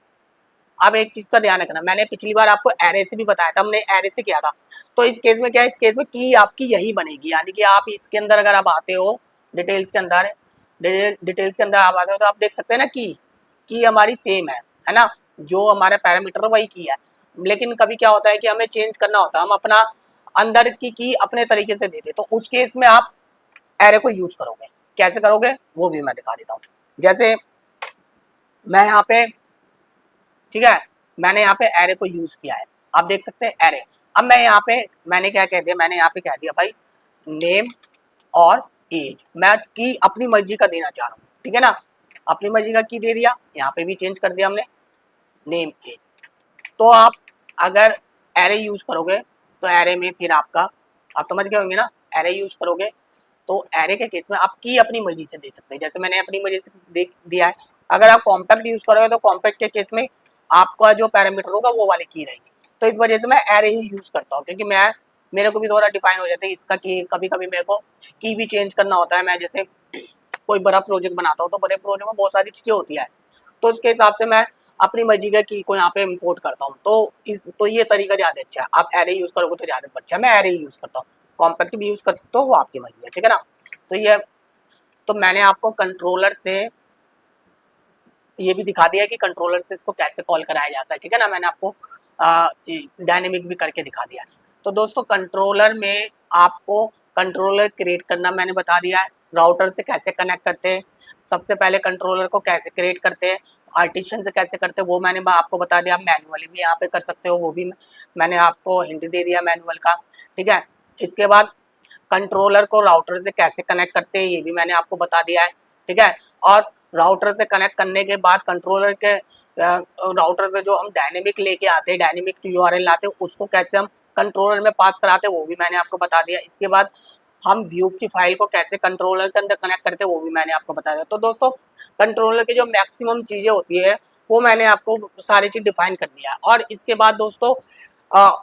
अब एक चीज का ध्यान रखना, मैंने पिछली बार आपको एरे से भी बताया था, हमने एरे से किया था। तो इस केस में क्या है, इस केस में की आपकी यही बनेगी, यानी कि आप इसके अंदर अगर आप आते हो, डिटेल्स के अंदर, डिटेल्स के अंदर आप आते हो, तो आप देख सकते हैं ना की हमारी सेम है ना, जो हमारा पैरामीटर वही की है। लेकिन कभी क्या होता है कि हमें चेंज करना होता है, हम अपना अंदर की अपने तरीके से देते, तो उस केस में आप एरे को यूज करोगे। कैसे करोगे वो भी मैं दिखा देता हूँ। जैसे मैं यहाँ पे, ठीक है, मैंने यहाँ पे एरे को यूज किया है, आप देख सकते हैं एरे। अब मैं यहाँ पे, मैंने क्या कह दिया, मैंने यहाँ पे कह दिया भाई नेम और एज, मैं की अपनी मर्जी का देना चाह रहा हूँ, ठीक है ना। अपनी मर्जी का की दे दिया, यहाँ पे भी चेंज कर दिया हमने नेम एज। तो आप अगर एरे यूज करोगे तो एरे में फिर आपका, आप समझ गए होंगे ना, एरे यूज करोगे तो एरे के केस में आप की अपनी मर्जी से दे सकते हैं, जैसे मैंने अपनी मर्जी से दिया है। अगर आप कॉम्पैक्ट यूज करोगे तो कॉम्पैक्ट के केस में आपका जो पैरामीटर होगा वो वाली की रहेगी। तो इस वजह से मैं एरे ही यूज करता हूँ, क्योंकि मेरे को भी थोड़ा डिफाइन हो जाता है इसका की, कभी कभी मेरे को की भी चेंज करना होता है। मैं जैसे कोई बड़ा प्रोजेक्ट बनाता हूँ, तो बड़े प्रोजेक्ट में बहुत सारी चीजें होती है, तो उसके हिसाब से मैं अपनी मर्जी का की को यहाँ पे इम्पोर्ट करता हूँ। तो ये तरीका ज्यादा अच्छा है, आप एरे यूज करोगे तो ज्यादा अच्छा है। मैं एरे यूज करता हूँ, कॉम्पैक्ट भी यूज कर सकते हो, वो आपकी मर्जी है, ठीक है ना। तो मैंने आपको कंट्रोलर से ये भी दिखा दिया कि कंट्रोलर से इसको कैसे कॉल कराया जाता है, ठीक है ना। मैंने आपको डायनेमिक भी करके दिखा दिया। तो दोस्तों कंट्रोलर में आपको कंट्रोलर क्रिएट करना मैंने बता दिया है। राउटर से कैसे कनेक्ट करते हैं, सबसे पहले कंट्रोलर को कैसे क्रिएट करते हैं, पार्टीशन से कैसे करते हैं वो मैंने आपको बता दिया। मैनुअली भी यहाँ पे कर सकते हो, वो भी मैंने आपको हिंट दे दिया मैनुअल का, ठीक है। इसके बाद कंट्रोलर को राउटर से कैसे कनेक्ट करते हैं ये भी मैंने आपको बता दिया है, ठीक है। और राउटर से कनेक्ट करने के बाद कंट्रोलर के राउटर से जो हम डायनेमिक लेके आते हैं, डायनेमिक यूआरएल लाते हैं, उसको कैसे हम कंट्रोलर में पास कराते हैं वो भी मैंने आपको बता दिया। इसके बाद हम व्यू की फाइल को कैसे कंट्रोलर के अंदर कनेक्ट करते हैं वो भी मैंने आपको बता दिया। तो दोस्तों कंट्रोलर की जो मैक्सिमम चीज़ें होती है वो मैंने आपको सारी चीज़ डिफाइन कर दिया। और इसके बाद दोस्तों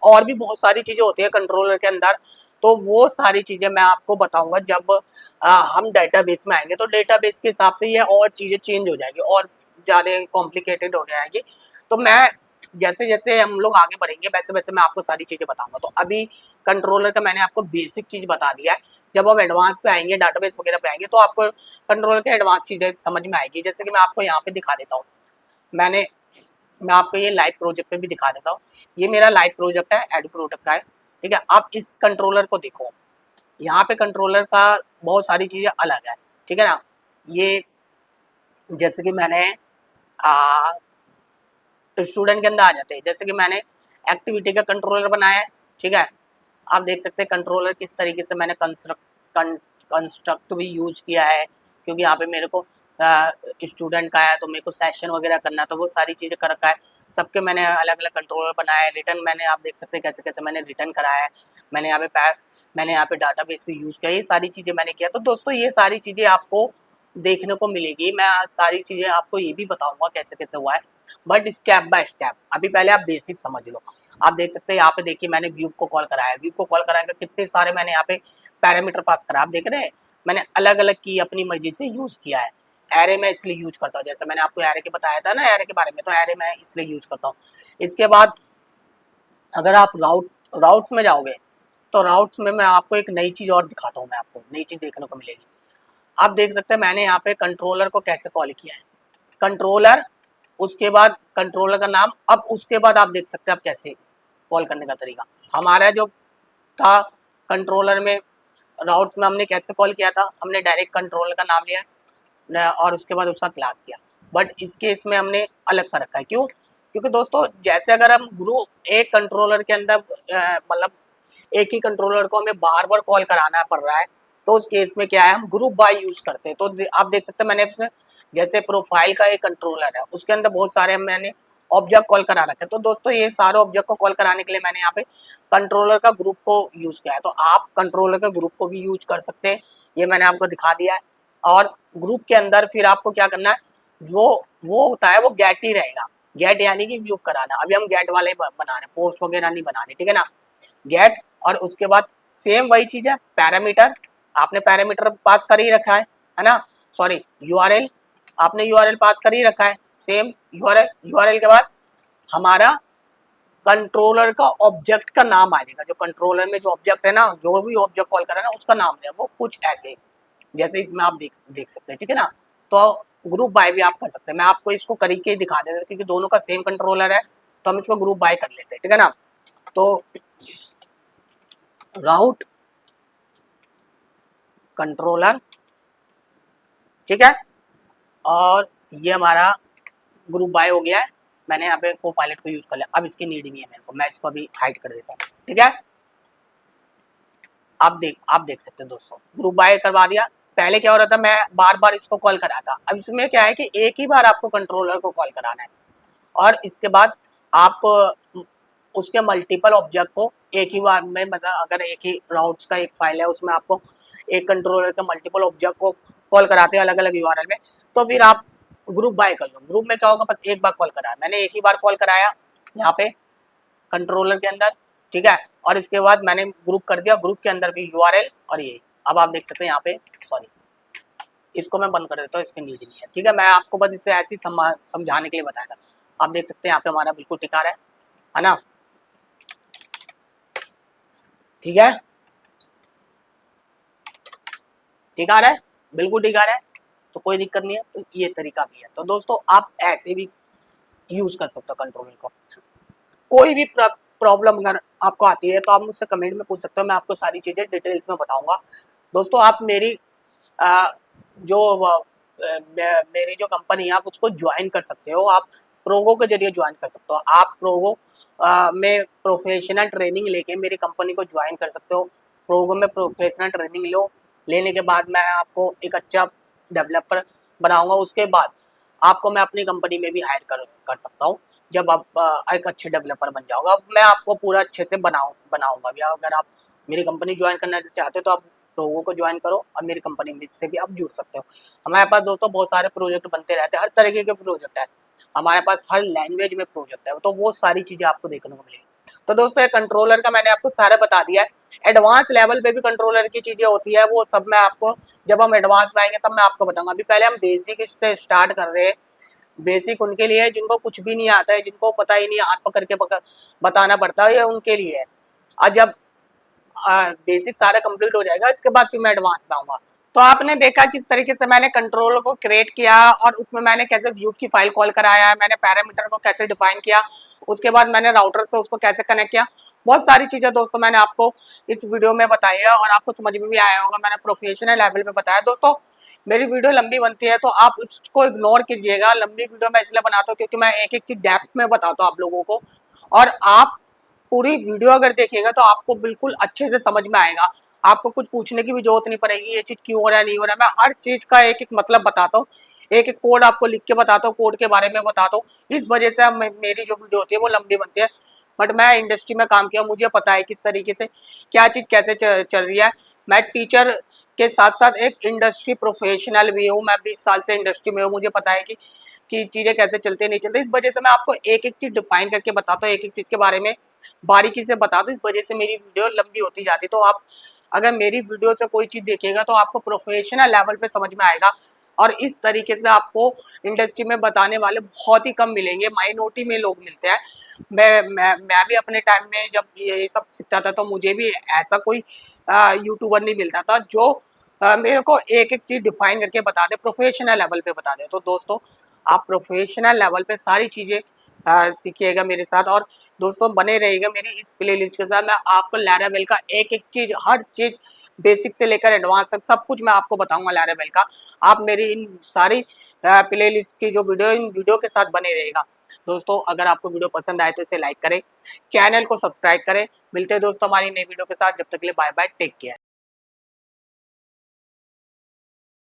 और भी बहुत सारी चीज़ें होती है कंट्रोलर के अंदर, तो वो सारी चीज़ें मैं आपको बताऊंगा जब हम डेटाबेस में आएंगे। तो डेटाबेस के हिसाब से ये और चीज़ें चेंज हो जाएगी और ज़्यादा कॉम्प्लिकेटेड हो जाएगी। तो मैं जैसे जैसे हम लोग आगे बढ़ेंगे वैसे वैसे मैं आपको सारी चीजें बताऊंगा। तो अभी कंट्रोलर का मैंने आपको बेसिक चीज बता दिया है। जब हम एडवांस पे आएंगे, डाटाबेस वगैरह पे आएंगे, तो आपको कंट्रोलर के एडवांस चीजें समझ में आएगी। जैसे कि मैं आपको यहाँ पे दिखा देता हूँ, मैं आपको ये लाइव प्रोजेक्ट पे भी दिखा देता हूँ। ये मेरा लाइव प्रोजेक्ट है, एड प्रोजेक्ट का है, ठीक है। आप इस कंट्रोलर को देखो, यहाँ पे कंट्रोलर का बहुत सारी चीजें अलग है, ठीक है ना। ये जैसे कि मैंने स्टूडेंट के अंदर आ जाते हैं, जैसे कि मैंने एक्टिविटी का कंट्रोलर बनाया है, ठीक है। आप देख सकते हैं कंट्रोलर किस तरीके से मैंने कंस्ट्रक्ट भी यूज किया है, क्योंकि यहाँ पे मेरे को स्टूडेंट का है तो मेरे को सेशन वगैरह करना, तो वो सारी चीज़ें कर रखा है। सबके मैंने अलग अलग कंट्रोलर बनाया है। रिटर्न मैंने, आप देख सकते हैं कैसे कैसे मैंने रिटर्न कराया है। मैंने यहाँ पे डाटाबेस भी यूज किया, ये सारी चीज़ें मैंने किया। तो दोस्तों ये सारी चीज़ें आपको देखने को मिलेगी। मैं सारी चीज़ें आपको ये भी बताऊंगा कैसे कैसे हुआ है, बट स्टेप बाय स्टेप। अभी पहले आप बेसिक समझ लो। आप देख सकते हैं यहाँ पे, देखिए मैंने व्यू को कॉल कराया, व्यू को कॉल कराएंगे कितने सारे मैंने यहाँ पे पैरामीटर पास करा। आप देख रहे हैं मैंने अलग अलग की अपनी मर्जी से यूज किया है। एरे मैं इसलिए यूज करता हूँ, जैसे मैंने आपको एरे के बताया था ना, एरे के बारे में, तो एरे मैं इसलिए यूज करता हूँ। इसके बाद अगर आप राउट्स में जाओगे, तो राउट्स में मैं आपको एक नई चीज और दिखाता हूँ। मैं आपको नई चीज देखने को मिलेगी। आप देख सकते हैं मैंने यहाँ पे कंट्रोलर को कैसे कॉल किया है, कंट्रोलर, उसके बाद कंट्रोलर का नाम। अब उसके बाद आप देख सकते हैं आप कैसे कॉल करने का तरीका। हमारा जो था कंट्रोलर में, राउट में हमने कैसे कॉल किया था, हमने डायरेक्ट कंट्रोलर का नाम लिया और उसके बाद उसका क्लास किया। बट इस केस में हमने अलग कर रखा है। क्यों? क्योंकि दोस्तों जैसे अगर हम ग्रुप एक कंट्रोलर के अंदर मतलब एक ही कंट्रोलर को हमें बार बार कॉल कराना पड़ रहा है, तो उस केस में क्या है, हम ग्रुप बाय यूज करते हैं। तो आप देख सकते हैं मैंने जैसे प्रोफाइल का एक कंट्रोलर है, उसके अंदर बहुत सारे मैंने ऑब्जेक्ट कॉल करा रखे हैं। तो दोस्तों ये सारे ऑब्जेक्ट को कॉल कराने के लिए मैंने यहाँ पे कंट्रोलर का ग्रुप को यूज किया है। तो आप कंट्रोलर का ग्रुप को भी यूज कर सकते हैं, ये मैंने आपको दिखा दिया है। और ग्रुप के अंदर फिर आपको क्या करना है, जो वो होता है वो गेट ही रहेगा। गेट यानी कि व्यू कराना। अभी हम गेट वाले बना रहे, पोस्ट वगैरह नहीं बनाने, ठीक है ना। गेट, और उसके बाद सेम वही चीज है, पैरामीटर। आपने पैरामीटर पास कर ही रखा है ना। सॉरी, यूआरएल, आपने यूआरएल पास कर ही रखा है। सेम यूआरएल के बाद हमारा कंट्रोलर का ऑब्जेक्ट का नाम आ जाएगा। जो कंट्रोलर में जो ऑब्जेक्ट है ना, जो भी ऑब्जेक्ट कॉल कर रहा है ना, उसका नाम है वो कुछ ऐसे, जैसे इसमें आप देख सकते हैं, ठीक है ना। तो ग्रुप बाय भी आप कर सकते हैं। मैं आपको इसको करके दिखा देता हूं, क्योंकि दोनों का सेम कंट्रोलर है, तो हम इसको ग्रुप बाय कर लेते हैं, ठीक है ना। तो राउट कंट्रोलर, ठीक है, और ये हमारा ग्रुप बाय हो गया है। मैंने यहाँ पे को पायलट को यूज कर लिया। अब इसकी नीड नहीं है मेरे को, मैं इसको अभी हाइड कर देता हूँ, ठीक है। आप देख सकते हैं दोस्तों, ग्रुप बाय करवा दिया। पहले क्या हो रहा था, मैं बार बार इसको कॉल करा था। अब इसमें क्या है कि एक ही बार आपको कंट्रोलर को कॉल कराना है, और इसके बाद आप उसके मल्टीपल ऑब्जेक्ट को एक ही बार में, मतलब अगर एक ही राउट्स का एक फाइल है, उसमें आपको एक कंट्रोलर के मल्टीपल ऑब्जेक्ट को कॉल कराते हैं अलग अलग यूआरएल में, तो फिर आप ग्रुप बाय कर लो। ग्रुप में क्या होगा, बस एक बार कॉल कराया, मैंने एक ही बार कॉल कराया यहाँ पे कंट्रोलर के अंदर, ठीक है। और इसके बाद मैंने ग्रुप कर दिया, ग्रुप के अंदर भी यूआरएल और ये। अब आप देख सकते हैं यहाँ पे, सॉरी इसको मैं बंद कर देता हूँ, इसकी नीड नहीं है, ठीक है। मैं आपको बस इसे ऐसे समझाने के लिए बताया था। आप देख सकते हैं यहाँ पे हमारा बिल्कुल टिका रहा है ना, ठीक है, ठीक आ रहा है, बिल्कुल ठीक आ रहा है, तो कोई दिक्कत नहीं है। तो ये तरीका भी है। तो दोस्तों आप ऐसे भी यूज कर सकते हो कंट्रोलर को। कोई भी प्रॉब्लम अगर आपको आती है तो आप मुझसे कमेंट में पूछ सकते हो, मैं आपको सारी चीजें डिटेल्स में बताऊंगा। दोस्तों आप मेरी जो मेरी जो कंपनी है, आप उसको ज्वाइन कर सकते हो। आप प्रोगो के जरिए ज्वाइन कर सकते हो। आप प्रोगो में प्रोफेशनल ट्रेनिंग लेके मेरी कंपनी को ज्वाइन कर सकते हो। प्रोगो में प्रोफेशनल ट्रेनिंग लेने के बाद मैं आपको एक अच्छा डेवलपर बनाऊंगा। उसके बाद आपको मैं अपनी कंपनी में भी हायर कर सकता हूँ। जब आप एक अच्छे डेवलपर बन जाओगे, अब मैं आपको पूरा अच्छे से बनाऊंगा भी। अगर आप मेरी कंपनी ज्वाइन करना चाहते हो तो आप लोगों को ज्वाइन करो, और मेरी कंपनी से भी आप जुड़ सकते हो। हमारे पास दोस्तों बहुत सारे प्रोजेक्ट बनते रहते हैं, हर तरीके के प्रोजेक्ट है हमारे पास, हर लैंग्वेज में प्रोजेक्ट है, तो वो सारी चीजें आपको देखने को मिलेगी। तो दोस्तों ये कंट्रोलर का मैंने आपको सारा बता दिया है। एडवांस लेवल पे भी कंट्रोलर की चीजें होती है, वो सब मैं आपको, जब हम एडवांस में आएंगे तब मैं आपको बताऊंगा। अभी पहले हम बेसिक से स्टार्ट कर रहे हैं, बेसिक उनके लिए है जिनको कुछ भी नहीं आता है, जिनको पता ही नहीं, हाथ पकड़ के बताना पड़ता है, ये उनके लिए है। और जब बेसिक सारा कंप्लीट हो जाएगा इसके बाद फिर मैं एडवांस में आऊंगा। तो आपने देखा किस तरीके से मैंने कंट्रोलर को क्रिएट किया और उसमें मैंने कैसे व्यूज की फाइल कॉल कराया, मैंने पैरामीटर को कैसे डिफाइन किया, उसके बाद मैंने राउटर से उसको कैसे कनेक्ट किया। बहुत सारी चीजें दोस्तों मैंने आपको इस वीडियो में बताई है और आपको समझ में भी आया होगा। मैंने प्रोफेशनल लेवल पे बताया। दोस्तों मेरी वीडियो लंबी बनती है तो आप उसको इग्नोर कीजिएगा। लंबी वीडियो मैं इसलिए बनाता हूँ क्योंकि मैं एक एक चीज डेप्थ में बताता हूँ आप लोगों को, और आप पूरी वीडियो अगर देखिएगा तो आपको बिल्कुल अच्छे से समझ में आएगा। आपको कुछ पूछने की भी जरूरत नहीं पड़ेगी, ये चीज क्यों हो रहा है नहीं हो रहा है। मैं हर चीज का एक एक मतलब बताता हूँ, एक एक कोड आपको लिख के बताता हूँ, कोड के बारे में बताता हूँ। इस वजह से मेरी जो वीडियो होती है वो लंबी बनती है। बट मैं इंडस्ट्री में काम किया, मुझे पता है किस तरीके से क्या चीज कैसे चल रही है। मैं टीचर के साथ साथ एक इंडस्ट्री प्रोफेशनल भी हूँ। मैं 20 साल से इंडस्ट्री में हूँ, मुझे पता है कि चीजें कैसे चलती नहीं चलती। इस वजह से मैं आपको एक एक चीज डिफाइन करके बताता हूँ, एक एक चीज के बारे में बारीकी से बता दो। इस वजह से मेरी वीडियो लंबी होती जाती। तो आप अगर मेरी वीडियो से कोई चीज देखेगा तो आपको प्रोफेशनल लेवल पे समझ में आएगा। और इस तरीके से आपको इंडस्ट्री में बताने वाले बहुत ही कम मिलेंगे, माइनॉरिटी में लोग मिलते हैं। मैं भी अपने टाइम में जब ये सब सीखता था तो मुझे भी ऐसा कोई यूट्यूबर नहीं मिलता था जो मेरे को एक एक चीज डिफाइन करके बता दे, प्रोफेशनल लेवल पे बता दे। तो दोस्तों आप प्रोफेशनल लेवल पे सारी चीजें सीखिएगा मेरे साथ, और दोस्तों बने रहिएगा मेरी इस प्ले लिस्ट के साथ। मैं आपको लैरावेल का एक एक चीज, हर चीज बेसिक से लेकर एडवांस तक सब कुछ मैं आपको बताऊंगा लैरावेल का। आप मेरी इन सारी प्ले लिस्ट की जो वीडियो, इन वीडियो के साथ बने रहेगा। दोस्तों अगर आपको वीडियो पसंद आए तो इसे लाइक करें, चैनल को सब्सक्राइब करें। मिलते हैं दोस्तों हमारी नई वीडियो के साथ, जब तक के लिए बाय बाय, टेक केयर।